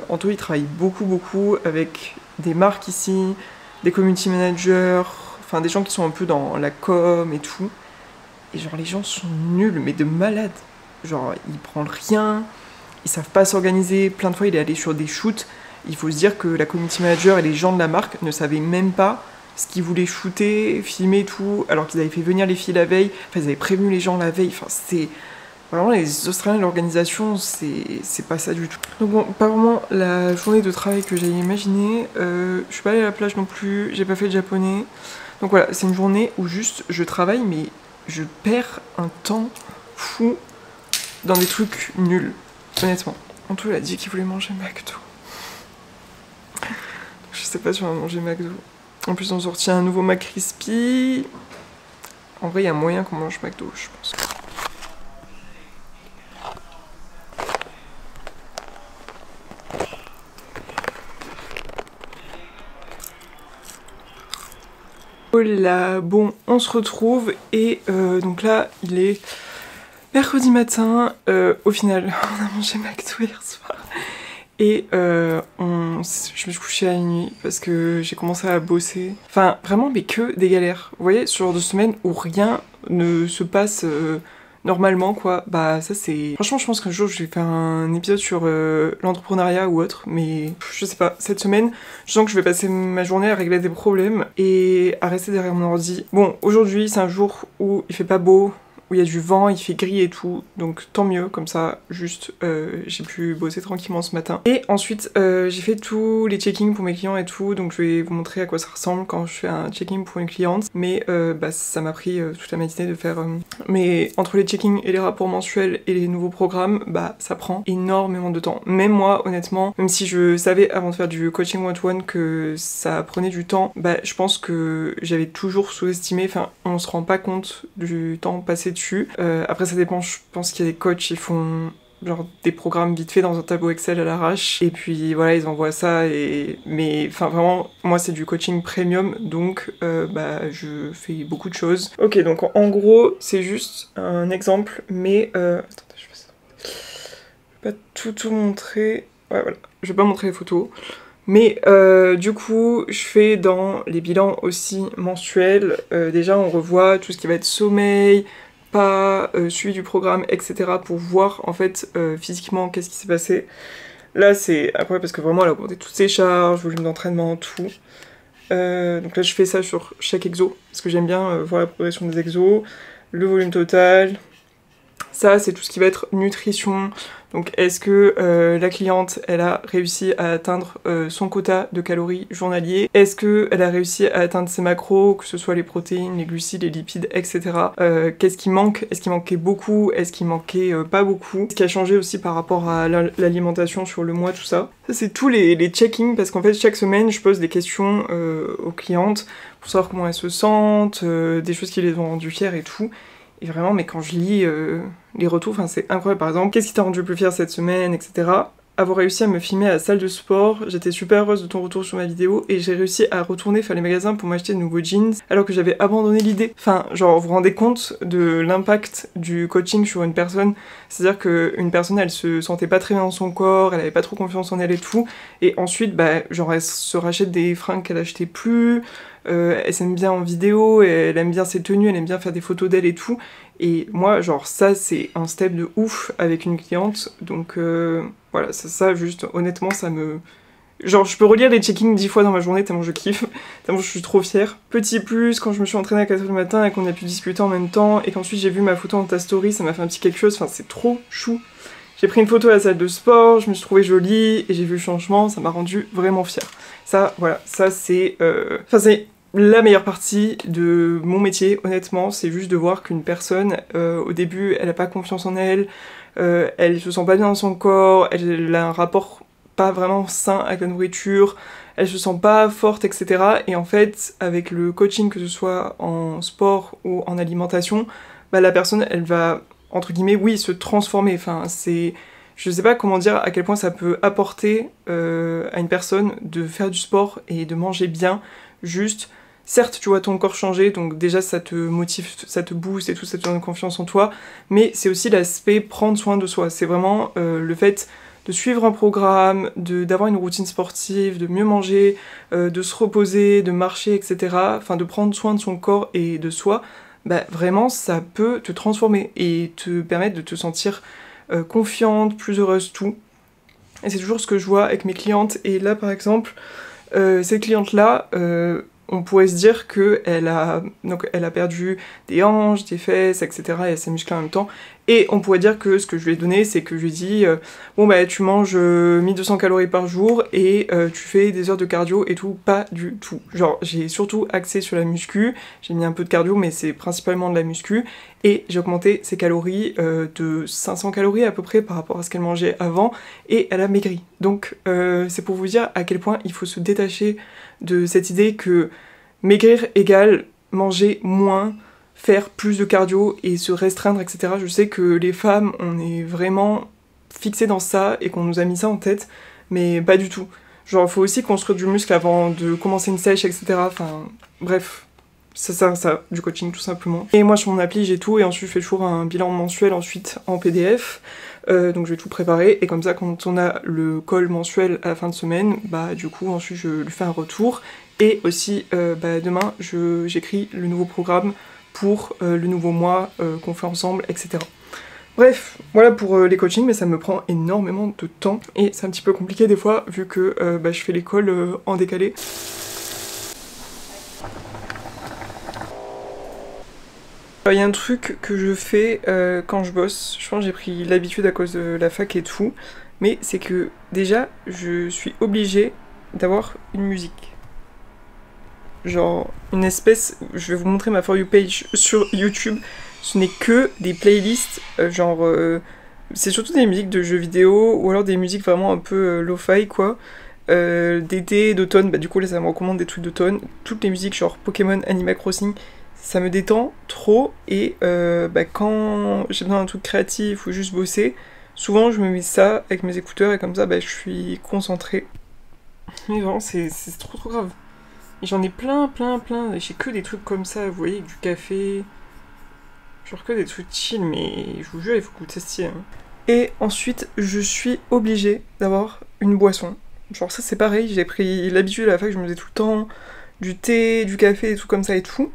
Anto il travaille beaucoup avec des marques ici, des community managers, enfin des gens qui sont un peu dans la com et tout, et genre les gens sont nuls mais de malades, genre ils prennent rien. Ils savent pas s'organiser, plein de fois il est allé sur des shoots, il faut se dire que la community manager et les gens de la marque ne savaient même pas ce qu'ils voulaient shooter, filmer tout, alors qu'ils avaient fait venir les filles la veille, enfin ils avaient prévenu les gens la veille, enfin c'est... Vraiment les Australiens, l'organisation, c'est pas ça du tout. Donc bon, pas vraiment la journée de travail que j'avais imaginée, je suis pas allée à la plage non plus, j'ai pas fait de japonais, donc voilà, c'est une journée où juste je travaille mais je perds un temps fou dans des trucs nuls. Honnêtement, Anto il a dit qu'il voulait manger McDo. Je sais pas si on va manger McDo. En plus, on a sorti un nouveau McCrispy. En vrai, il y a moyen qu'on mange McDo, je pense. Voilà, bon, on se retrouve et donc là, il est mercredi matin. Au final, on a mangé McDo hier soir. Et je me suis couchée à la nuit parce que j'ai commencé à bosser. Enfin, vraiment, mais que des galères. Vous voyez, ce genre de semaine où rien ne se passe normalement, quoi. Bah, ça, c'est... Franchement, je pense qu'un jour, je vais faire un épisode sur l'entrepreneuriat ou autre. Mais je sais pas, cette semaine, je sens que je vais passer ma journée à régler des problèmes et à rester derrière mon ordi. Bon, aujourd'hui, c'est un jour où il fait pas beau, où il y a du vent, il fait gris et tout, donc tant mieux, comme ça, juste, j'ai pu bosser tranquillement ce matin. Et ensuite, j'ai fait tous les check-ins pour mes clients et tout, donc je vais vous montrer à quoi ça ressemble quand je fais un check-in pour une cliente, mais bah, ça m'a pris toute la matinée de faire... Mais entre les check-ins et les rapports mensuels et les nouveaux programmes, bah ça prend énormément de temps. Même moi, honnêtement, même si je savais avant de faire du coaching one-to-one que ça prenait du temps, bah je pense que j'avais toujours sous-estimé, enfin on se rend pas compte du temps passé dessus. Après ça dépend, je pense qu'il y a des coachs qui font genre des programmes vite fait dans un tableau Excel à l'arrache et puis voilà ils envoient ça mais enfin vraiment moi c'est du coaching premium donc bah je fais beaucoup de choses. Ok, donc en gros c'est juste un exemple mais attendez, je vais pas tout montrer. Ouais voilà, je vais pas montrer les photos. Mais du coup, je fais dans les bilans aussi mensuels, déjà on revoit tout ce qui va être sommeil, pas, suivi du programme, etc. pour voir en fait physiquement qu'est-ce qui s'est passé. Là c'est après parce que vraiment elle a augmenté toutes ses charges, volume d'entraînement, tout. Donc là je fais ça sur chaque exo, parce que j'aime bien voir la progression des exos, le volume total, Ça, c'est tout ce qui va être nutrition. Donc, est-ce que la cliente, elle a réussi à atteindre son quota de calories journalier? Est-ce qu'elle a réussi à atteindre ses macros, que ce soit les protéines, les glucides, les lipides, etc. Qu'est-ce qui manque? Est-ce qu'il manquait beaucoup? Est-ce qu'il manquait pas beaucoup? Ce qui a changé aussi par rapport à l'alimentation sur le mois, tout ça. Ça, c'est tous les check-ins, parce qu'en fait, chaque semaine, je pose des questions aux clientes pour savoir comment elles se sentent, des choses qui les ont rendues fières et tout. Et vraiment, mais quand je lis les retours, c'est incroyable. Par exemple, qu'est-ce qui t'a rendu le plus fière cette semaine, etc. Avoir réussi à me filmer à la salle de sport, j'étais super heureuse de ton retour sur ma vidéo et j'ai réussi à retourner faire les magasins pour m'acheter de nouveaux jeans alors que j'avais abandonné l'idée. Enfin, genre, vous vous rendez compte de l'impact du coaching sur une personne? C'est-à-dire qu'une personne, elle se sentait pas très bien dans son corps, elle avait pas trop confiance en elle et tout, et ensuite, genre, elle se rachète des fringues qu'elle achetait plus, elle s'aime bien en vidéo, elle aime bien ses tenues, elle aime bien faire des photos d'elle et tout. Et moi, genre, ça, c'est un step de ouf avec une cliente. Donc, voilà, ça, juste, honnêtement, ça me... Genre, je peux relire les check-ins 10 fois dans ma journée, tellement je kiffe, tellement je suis trop fière. Petit plus, quand je me suis entraînée à 4h du matin et qu'on a pu discuter en même temps, et qu'ensuite j'ai vu ma photo dans ta story, ça m'a fait un petit quelque chose, enfin, c'est trop chou. J'ai pris une photo à la salle de sport, je me suis trouvée jolie, et j'ai vu le changement, ça m'a rendue vraiment fière. Ça, voilà, ça, c'est... Enfin, c'est... La meilleure partie de mon métier, honnêtement, c'est juste de voir qu'une personne, au début, elle a pas confiance en elle, elle se sent pas bien dans son corps, elle a un rapport pas vraiment sain avec la nourriture, elle se sent pas forte, etc. Et en fait, avec le coaching, que ce soit en sport ou en alimentation, la personne, elle va, entre guillemets, oui, se transformer. Enfin, c'est... Je sais pas comment dire à quel point ça peut apporter à une personne de faire du sport et de manger bien, juste... Certes, tu vois ton corps changer, donc déjà ça te motive, ça te booste et tout, ça te donne confiance en toi, mais c'est aussi l'aspect prendre soin de soi. C'est vraiment le fait de suivre un programme, d'avoir une routine sportive, de mieux manger, de se reposer, de marcher, etc. Enfin, de prendre soin de son corps et de soi, vraiment ça peut te transformer et te permettre de te sentir confiante, plus heureuse, tout. Et c'est toujours ce que je vois avec mes clientes, et là par exemple, cette cliente-là... on pourrait se dire qu'elle a perdu des hanches, des fesses, etc. et elle s'est musclée en même temps. Et on pourrait dire que ce que je lui ai donné, c'est que je lui ai dit bon tu manges 1200 calories par jour et tu fais des heures de cardio et tout. Pas du tout. Genre, j'ai surtout axé sur la muscu, j'ai mis un peu de cardio, mais c'est principalement de la muscu. Et j'ai augmenté ses calories de 500 calories à peu près par rapport à ce qu'elle mangeait avant, et elle a maigri. Donc c'est pour vous dire à quel point il faut se détacher de cette idée que maigrir égale manger moins, faire plus de cardio et se restreindre, etc. Je sais que les femmes, on est vraiment fixées dans ça et qu'on nous a mis ça en tête, mais pas du tout. Genre, il faut aussi construire du muscle avant de commencer une sèche, etc. Enfin, bref, c'est ça, du coaching tout simplement. Et moi, sur mon appli, j'ai tout, et ensuite je fais toujours un bilan mensuel ensuite en PDF. Donc je vais tout préparer, et comme ça quand on a le call mensuel à la fin de semaine, du coup ensuite je lui fais un retour, et aussi demain j'écris le nouveau programme pour le nouveau mois qu'on fait ensemble, etc. Bref, voilà pour les coachings, mais ça me prend énormément de temps, et c'est un petit peu compliqué des fois vu que je fais les calls en décalé. Il y a un truc que je fais quand je bosse, je pense que j'ai pris l'habitude à cause de la fac et tout, mais c'est que déjà je suis obligée d'avoir une musique. Genre une espèce, je vais vous montrer ma For You page sur YouTube, ce n'est que des playlists, c'est surtout des musiques de jeux vidéo, ou alors des musiques vraiment un peu lo-fi quoi, d'été, d'automne, du coup là ça me recommande des trucs d'automne, toutes les musiques genre Pokémon, Animal Crossing, ça me détend trop, et quand j'ai besoin d'un truc créatif ou juste bosser, souvent je me mets ça avec mes écouteurs, et comme ça je suis concentrée. Mais vraiment c'est trop grave. Et j'en ai plein, j'ai que des trucs comme ça, vous voyez, avec du café, genre que des trucs chill, mais je vous jure il faut que vous testiez. Hein. Et ensuite je suis obligée d'avoir une boisson. Genre ça c'est pareil, j'ai pris l'habitude à la fac, je me faisais tout le temps du thé, du café, et tout comme ça et tout.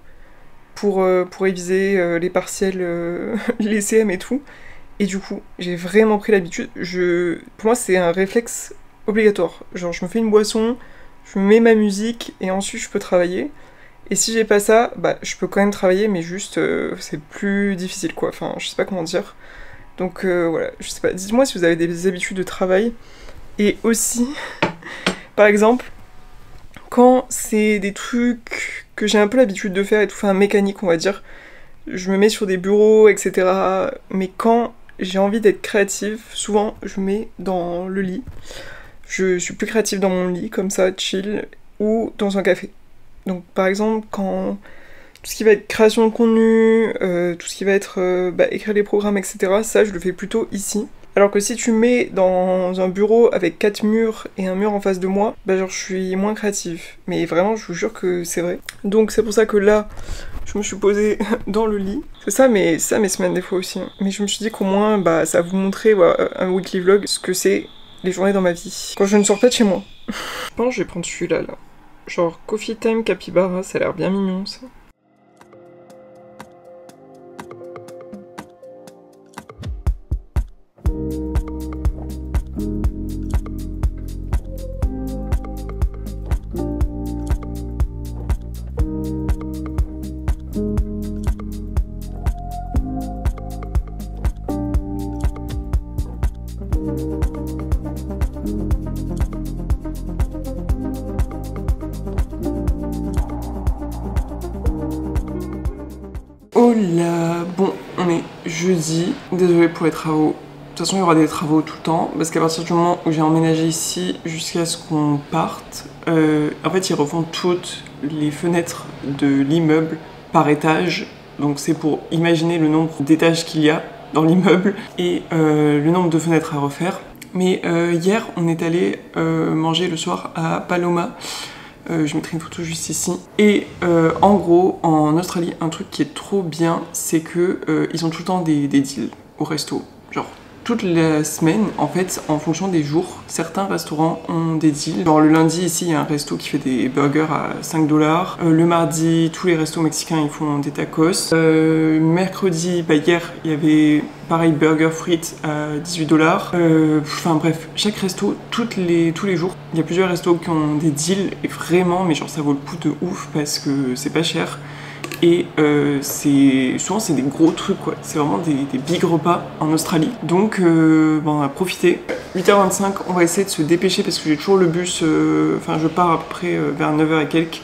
Pour réviser les partiels, les CM et tout. Et du coup, j'ai vraiment pris l'habitude. Pour moi, c'est un réflexe obligatoire. Genre, je me fais une boisson, je mets ma musique, et ensuite je peux travailler. Et si j'ai pas ça, bah je peux quand même travailler, mais juste c'est plus difficile quoi. Enfin, je sais pas comment dire. Donc voilà, je sais pas. Dites-moi si vous avez des habitudes de travail. Et aussi, par exemple, quand c'est des trucs que j'ai un peu l'habitude de faire et tout, enfin mécanique on va dire, je me mets sur des bureaux, etc. Mais quand j'ai envie d'être créative, souvent je me mets dans le lit. Je suis plus créative dans mon lit, comme ça, chill, ou dans un café. Donc par exemple, quand tout ce qui va être création de contenu, tout ce qui va être écrire les programmes, etc., ça je le fais plutôt ici. Alors que si tu me mets dans un bureau avec 4 murs et un mur en face de moi, bah genre je suis moins créative. Mais vraiment, je vous jure que c'est vrai. Donc c'est pour ça que là, je me suis posée dans le lit. C'est ça mes semaines des fois aussi. Mais je me suis dit qu'au moins, bah ça va vous montrer un weekly vlog, ce que c'est les journées dans ma vie. Quand je ne sors pas de chez moi. Je pense que je vais prendre celui-là, là. Genre Coffee Time Capybara, ça a l'air bien mignon ça. Oh là, bon, on est jeudi, désolé pour les travaux. De toute façon, il y aura des travaux tout le temps, parce qu'à partir du moment où j'ai emménagé ici jusqu'à ce qu'on parte, en fait, ils refont toutes les fenêtres de l'immeuble par étage. Donc c'est pour imaginer le nombre d'étages qu'il y a dans l'immeuble et le nombre de fenêtres à refaire. Mais hier, on est allé manger le soir à Paloma. Je mettrai une photo juste ici. Et en gros, en Australie, un truc qui est trop bien, c'est que ils ont tout le temps des deals au resto. Genre, toute la semaine, en fait, en fonction des jours, certains restaurants ont des deals. Genre, le lundi, ici, il y a un resto qui fait des burgers à 5 $. Le mardi, tous les restos mexicains, ils font des tacos. Mercredi, bah, hier, il y avait pareil, burger frites à 18 $. Enfin bref, chaque resto, tous les jours, il y a plusieurs restos qui ont des deals et vraiment, mais genre ça vaut le coup de ouf parce que c'est pas cher. Et souvent c'est des gros trucs quoi, c'est vraiment des big repas en Australie. Donc bon, on va profiter. 8h25, on va essayer de se dépêcher parce que j'ai toujours le bus, enfin je pars à peu près vers 9h et quelques.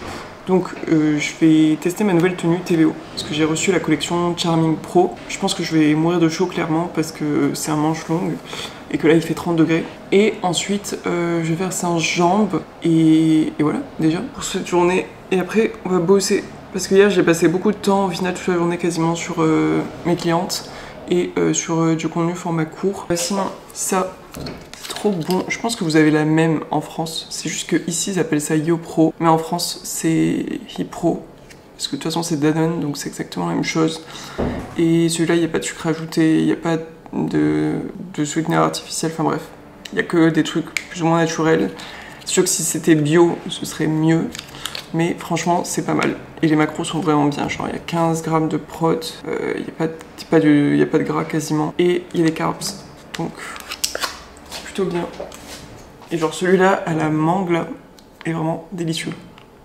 Donc je vais tester ma nouvelle tenue TVO parce que j'ai reçu la collection Charming Pro. Je pense que je vais mourir de chaud clairement parce que c'est un manche longue et que là il fait 30 degrés. Et ensuite je vais faire séance jambes et voilà déjà pour cette journée. Et après on va bosser parce que hier j'ai passé beaucoup de temps au final toute la journée quasiment sur mes clientes et sur du contenu format court. Sinon ça... trop bon, je pense que vous avez la même en France, c'est juste que ici ils appellent ça YoPro, mais en France c'est HiPro, parce que de toute façon c'est Danone, donc c'est exactement la même chose. Et celui-là il n'y a pas de sucre ajouté, il n'y a pas de sweetener artificiel, enfin bref, il n'y a que des trucs plus ou moins naturels. C'est sûr que si c'était bio, ce serait mieux, mais franchement c'est pas mal. Et les macros sont vraiment bien, genre il y a 15 grammes de prot, il n'y a pas de gras quasiment, et il y a des carbs, donc... plutôt bien. Et genre celui-là à la mangue là est vraiment délicieux.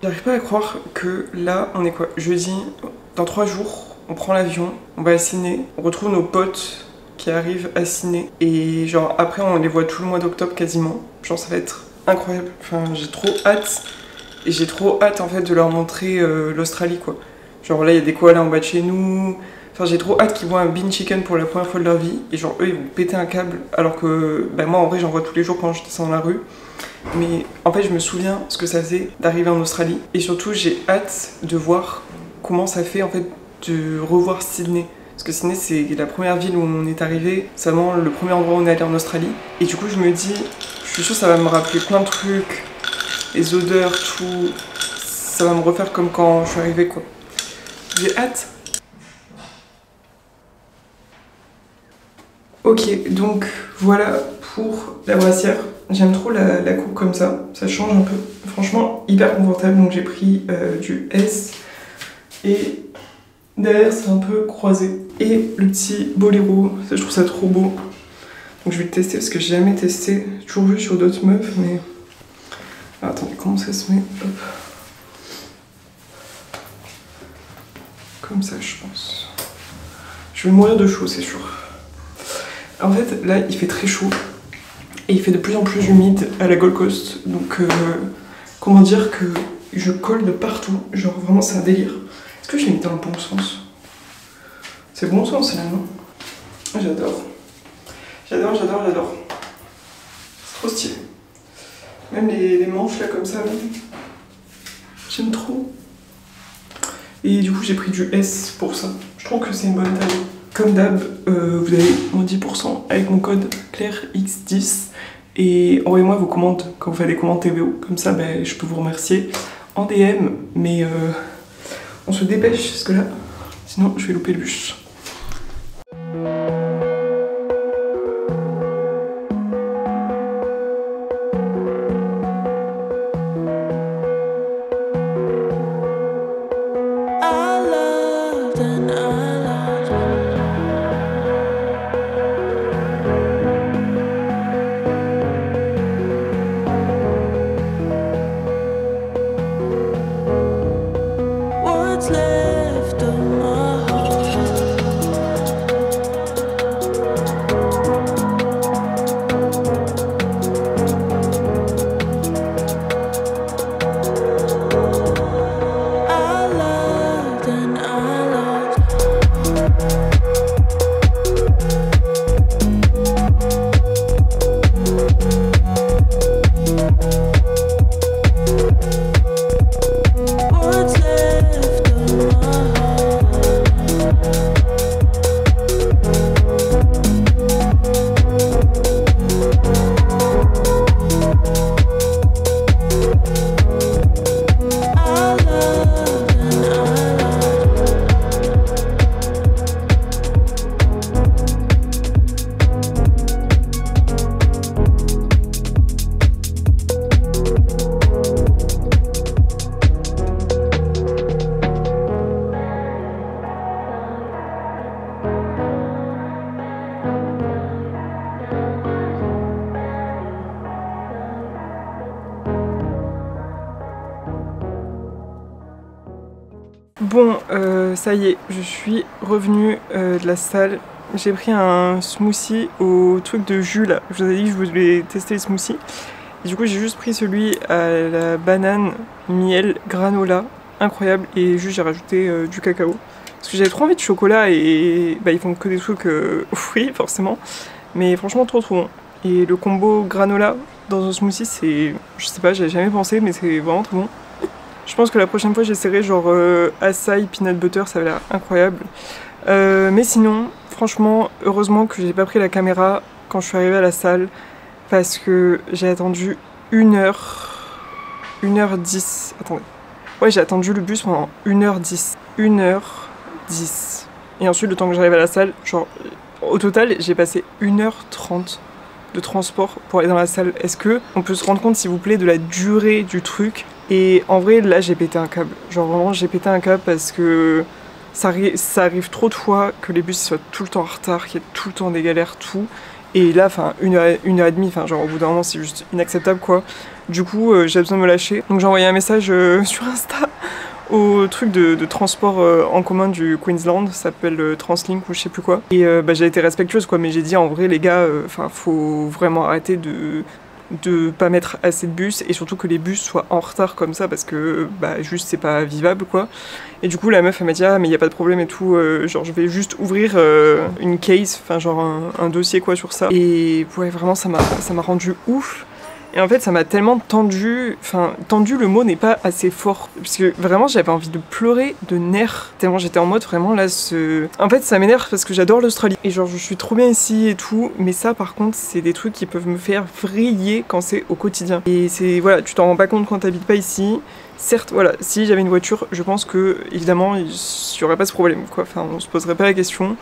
J'arrive pas à croire que là on est quoi, jeudi, dans 3 jours on prend l'avion, on va à Sydney, on retrouve nos potes qui arrivent à Sydney et genre après on les voit tout le mois d'octobre quasiment. Genre ça va être incroyable, enfin j'ai trop hâte et j'ai trop hâte en fait de leur montrer l'Australie quoi. Genre là il y a des koalas en bas de chez nous. Enfin, j'ai trop hâte qu'ils voient un bean chicken pour la première fois de leur vie. Et genre, eux, ils vont péter un câble. Alors que, bah, moi, en vrai, j'en vois tous les jours quand je descends dans la rue. Mais en fait, je me souviens ce que ça faisait d'arriver en Australie. Et surtout, j'ai hâte de voir comment ça fait, en fait, de revoir Sydney. Parce que Sydney, c'est la première ville où on est arrivé. C'est vraiment le premier endroit où on est allé en Australie. Et du coup, je me dis, je suis sûre que ça va me rappeler plein de trucs. Les odeurs, tout. Ça va me refaire comme quand je suis arrivée, quoi. J'ai hâte. Ok, donc voilà pour la brassière. J'aime trop la coupe comme ça change un peu. Franchement, hyper confortable, donc j'ai pris du S. Et derrière, c'est un peu croisé. Et le petit boléro, ça, je trouve ça trop beau. Donc je vais le tester parce que j'ai jamais testé. J'ai toujours vu sur d'autres meufs, mais... Ah, attendez, comment ça se met? Hop. Comme ça, je pense. Je vais mourir de chaud, c'est sûr. En fait, là, il fait très chaud. Et il fait de plus en plus humide à la Gold Coast. Donc, comment dire que je colle de partout. Genre, vraiment, c'est un délire. Est-ce que je l'ai mis dans le bon sens? C'est le bon sens, là, non? J'adore. J'adore, j'adore, j'adore. C'est trop stylé. Même les manches, là, comme ça, là. J'aime trop. Et du coup, j'ai pris du S pour ça. Je trouve que c'est une bonne taille. Comme d'hab, vous avez moins 10% avec mon code ClaireX10. Et envoyez-moi vos commandes quand vous faites des commandes TVO. Comme ça, ben, je peux vous remercier en DM. Mais on se dépêche, parce que là, sinon, je vais louper le bus. Bon, ça y est, je suis revenue de la salle. J'ai pris un smoothie au truc de jus là. Je vous avais dit que je voulais tester les smoothies. Et du coup, j'ai juste pris celui à la banane, miel, granola. Incroyable. Et juste, j'ai rajouté du cacao. Parce que j'avais trop envie de chocolat et bah, ils font que des trucs aux fruits, forcément. Mais franchement, trop bon. Et le combo granola dans un smoothie, c'est... Je sais pas, j'avais jamais pensé, mais c'est vraiment trop bon. Je pense que la prochaine fois j'essaierai genre açaï, peanut butter, ça va l'air incroyable. Mais sinon, franchement, heureusement que j'ai pas pris la caméra quand je suis arrivée à la salle parce que j'ai attendu 1h10. Attendez. Ouais, j'ai attendu le bus pendant 1h10. 1h10. Et ensuite, le temps que j'arrive à la salle, genre au total, j'ai passé 1h30 de transport pour aller dans la salle. Est-ce que on peut se rendre compte, s'il vous plaît, de la durée du truc? Et en vrai, là, j'ai pété un câble. Genre vraiment, j'ai pété un câble parce que ça arrive trop de fois que les bus soient tout le temps en retard, qu'il y ait tout le temps des galères, tout. Et là, enfin, une heure et demie, enfin, genre au bout d'un moment, c'est juste inacceptable, quoi. Du coup, j'ai besoin de me lâcher. Donc j'ai envoyé un message sur Insta au truc de transport en commun du Queensland, ça s'appelle Translink ou je sais plus quoi. Et bah, j'ai été respectueuse, quoi, mais j'ai dit en vrai, les gars, enfin, faut vraiment arrêter de pas mettre assez de bus et surtout que les bus soient en retard comme ça parce que bah juste c'est pas vivable, quoi. Et du coup la meuf elle m'a dit ah mais y a pas de problème et tout, genre je vais juste ouvrir une case, enfin genre un dossier quoi sur ça. Et ouais vraiment ça m'a rendu ouf. Et en fait ça m'a tellement tendu, enfin tendu le mot n'est pas assez fort, parce que vraiment j'avais envie de pleurer de nerfs, tellement j'étais en mode vraiment là En fait ça m'énerve parce que j'adore l'Australie, et genre je suis trop bien ici et tout, mais ça par contre c'est des trucs qui peuvent me faire vriller quand c'est au quotidien. Et c'est, voilà, tu t'en rends pas compte quand t'habites pas ici. Certes, voilà, si j'avais une voiture, je pense que évidemment il y aurait pas ce problème, quoi, enfin on se poserait pas la question.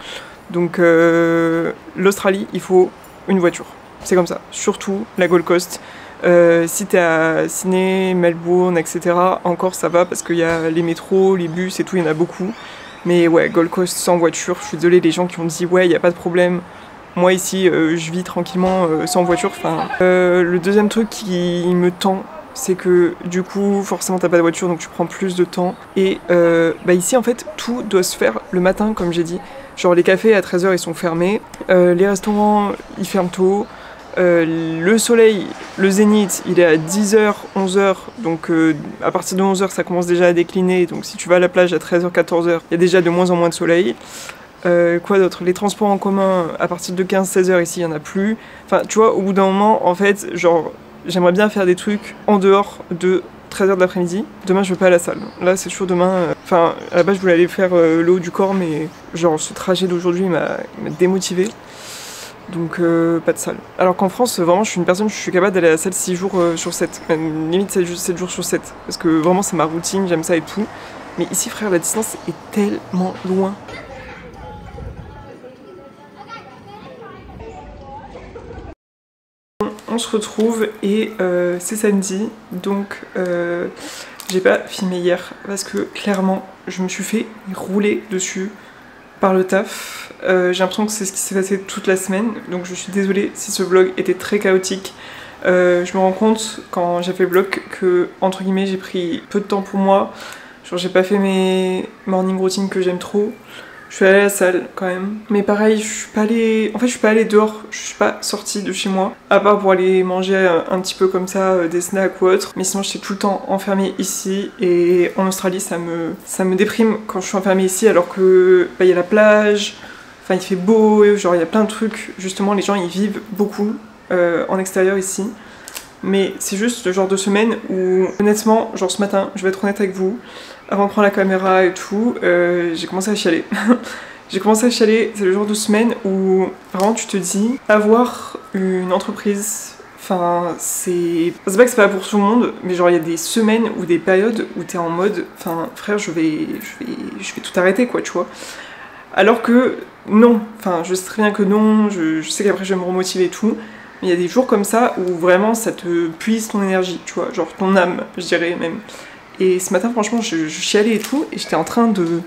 Donc l'Australie, il faut une voiture. C'est comme ça, surtout la Gold Coast. Si t'es à Sydney, Melbourne, etc., encore ça va parce qu'il y a les métros, les bus et tout, il y en a beaucoup. Mais ouais, Gold Coast sans voiture, je suis désolée, les gens qui ont dit ouais, il n'y a pas de problème. Moi ici, je vis tranquillement sans voiture. Enfin, le deuxième truc qui me tend c'est que du coup forcément t'as pas de voiture donc tu prends plus de temps et ici en fait tout doit se faire le matin comme j'ai dit, genre les cafés à 13h ils sont fermés, les restaurants ils ferment tôt, le soleil, le zénith il est à 10h, 11h donc à partir de 11h ça commence déjà à décliner donc si tu vas à la plage à 13h, 14h il y a déjà de moins en moins de soleil. Quoi d'autre? Les transports en commun à partir de 15-16h ici il y en a plus, enfin tu vois au bout d'un moment en fait genre j'aimerais bien faire des trucs en dehors de 13h de l'après-midi. Demain, je vais pas à la salle. Là, c'est sûr, demain... Enfin, à la base, je voulais aller faire le haut du corps, mais genre, ce trajet d'aujourd'hui m'a démotivé. Donc, pas de salle. Alors qu'en France, vraiment, je suis une personne, je suis capable d'aller à la salle 6 jours sur 7. Même limite 7 jours sur 7. Parce que vraiment, c'est ma routine, j'aime ça et tout. Mais ici, frère, la distance est tellement loin. On se retrouve et c'est samedi, donc j'ai pas filmé hier parce que clairement je me suis fait rouler dessus par le taf. J'ai l'impression que c'est ce qui s'est passé toute la semaine, donc je suis désolée si ce vlog était très chaotique. Je me rends compte quand j'ai fait le vlog que entre guillemets j'ai pris peu de temps pour moi, genre j'ai pas fait mes morning routines que j'aime trop. Je suis allée à la salle quand même, mais pareil, je suis pas allée dehors, je suis pas sortie de chez moi, à part pour aller manger un petit peu comme ça, des snacks ou autre, mais sinon j'étais tout le temps enfermée ici, et en Australie ça me déprime quand je suis enfermée ici alors que y a la plage, enfin il fait beau, genre il y a plein de trucs, justement les gens ils vivent beaucoup en extérieur ici, mais c'est juste le genre de semaine où honnêtement, genre ce matin, je vais être honnête avec vous, avant de prendre la caméra et tout, j'ai commencé à chialer. J'ai commencé à chialer, c'est le genre de semaine où vraiment tu te dis, avoir une entreprise, enfin c'est pas que c'est pas pour tout le monde, mais genre il y a des semaines ou des périodes où t'es en mode, enfin frère je vais tout arrêter quoi, tu vois. Alors que non, enfin je sais très bien que non, je sais qu'après je vais me remotiver et tout, mais il y a des jours comme ça où vraiment ça te puise ton énergie, tu vois, genre ton âme, je dirais même. Et ce matin, franchement, je chialais et tout, et j'étais en train de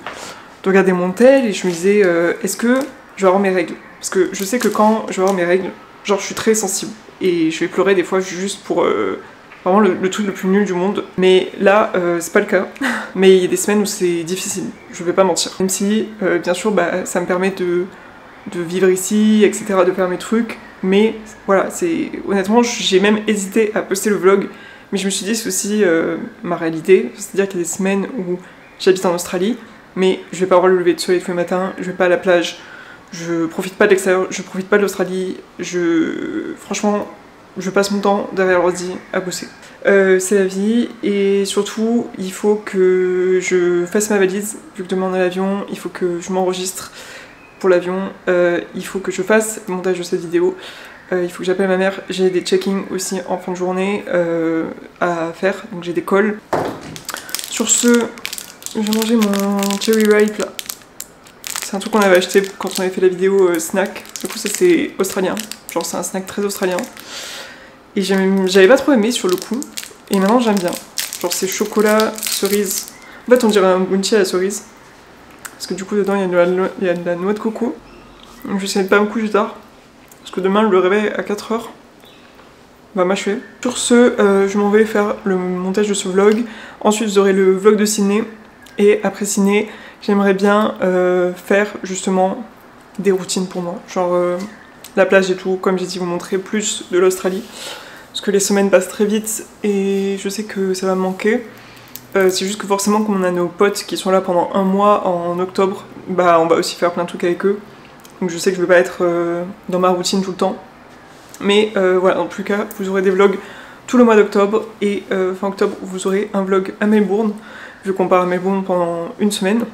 regarder mon tel, et je me disais, est-ce que je vais avoir mes règles? Parce que je sais que quand je vais avoir mes règles, genre je suis très sensible, et je vais pleurer des fois juste pour vraiment le truc le plus nul du monde. Mais là, c'est pas le cas, mais il y a des semaines où c'est difficile, je vais pas mentir. Même si, bien sûr, ça me permet de vivre ici, etc., de faire mes trucs, mais voilà, honnêtement, j'ai même hésité à poster le vlog. Mais je me suis dit c'est aussi ma réalité, c'est-à-dire qu'il y a des semaines où j'habite en Australie, mais je vais pas avoir le lever de soleil tous les matins, je vais pas à la plage, je profite pas de l'extérieur, je profite pas de l'Australie, franchement, je passe mon temps derrière l'ordi à bosser. C'est la vie, et surtout, il faut que je fasse ma valise, vu que demain on a l'avion, il faut que je m'enregistre pour l'avion, il faut que je fasse le montage de cette vidéo. Il faut que j'appelle ma mère, j'ai des check-ins aussi en fin de journée à faire, donc j'ai des calls. Sur ce, j'ai mangé mon cherry ripe là. C'est un truc qu'on avait acheté quand on avait fait la vidéo snack, du coup ça c'est australien, genre c'est un snack très australien. Et j'avais pas trop aimé sur le coup, et maintenant j'aime bien. Genre c'est chocolat, cerise, en fait on dirait un bounty à la cerise. Parce que du coup dedans il y a de la noix de coco, donc j'essaie de pas me coucher tard. Parce que demain le réveil à 4h va m'achever. Sur ce, je m'en vais faire le montage de ce vlog. Ensuite vous aurez le vlog de ciné. Et après ciné, j'aimerais bien faire justement des routines pour moi. Genre la plage et tout, comme j'ai dit, vous montrer plus de l'Australie. Parce que les semaines passent très vite et je sais que ça va me manquer. C'est juste que forcément comme on a nos potes qui sont là pendant un mois en octobre, on va aussi faire plein de trucs avec eux. Donc je sais que je vais pas être dans ma routine tout le temps. Mais voilà, dans tous les cas, vous aurez des vlogs tout le mois d'octobre. Et fin octobre, vous aurez un vlog à Melbourne. Vu qu'on part à Melbourne pendant une semaine.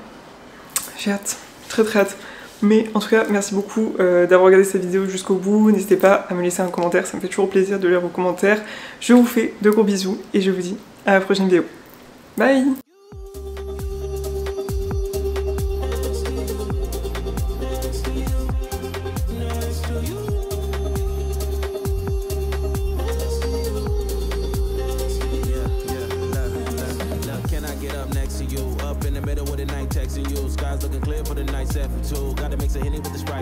J'ai hâte, très très hâte. Mais en tout cas, merci beaucoup d'avoir regardé cette vidéo jusqu'au bout. N'hésitez pas à me laisser un commentaire, ça me fait toujours plaisir de lire vos commentaires. Je vous fais de gros bisous et je vous dis à la prochaine vidéo. Bye! Texting you, skies looking clear for the night, 7-2. Gotta mix a Henny with the Sprite.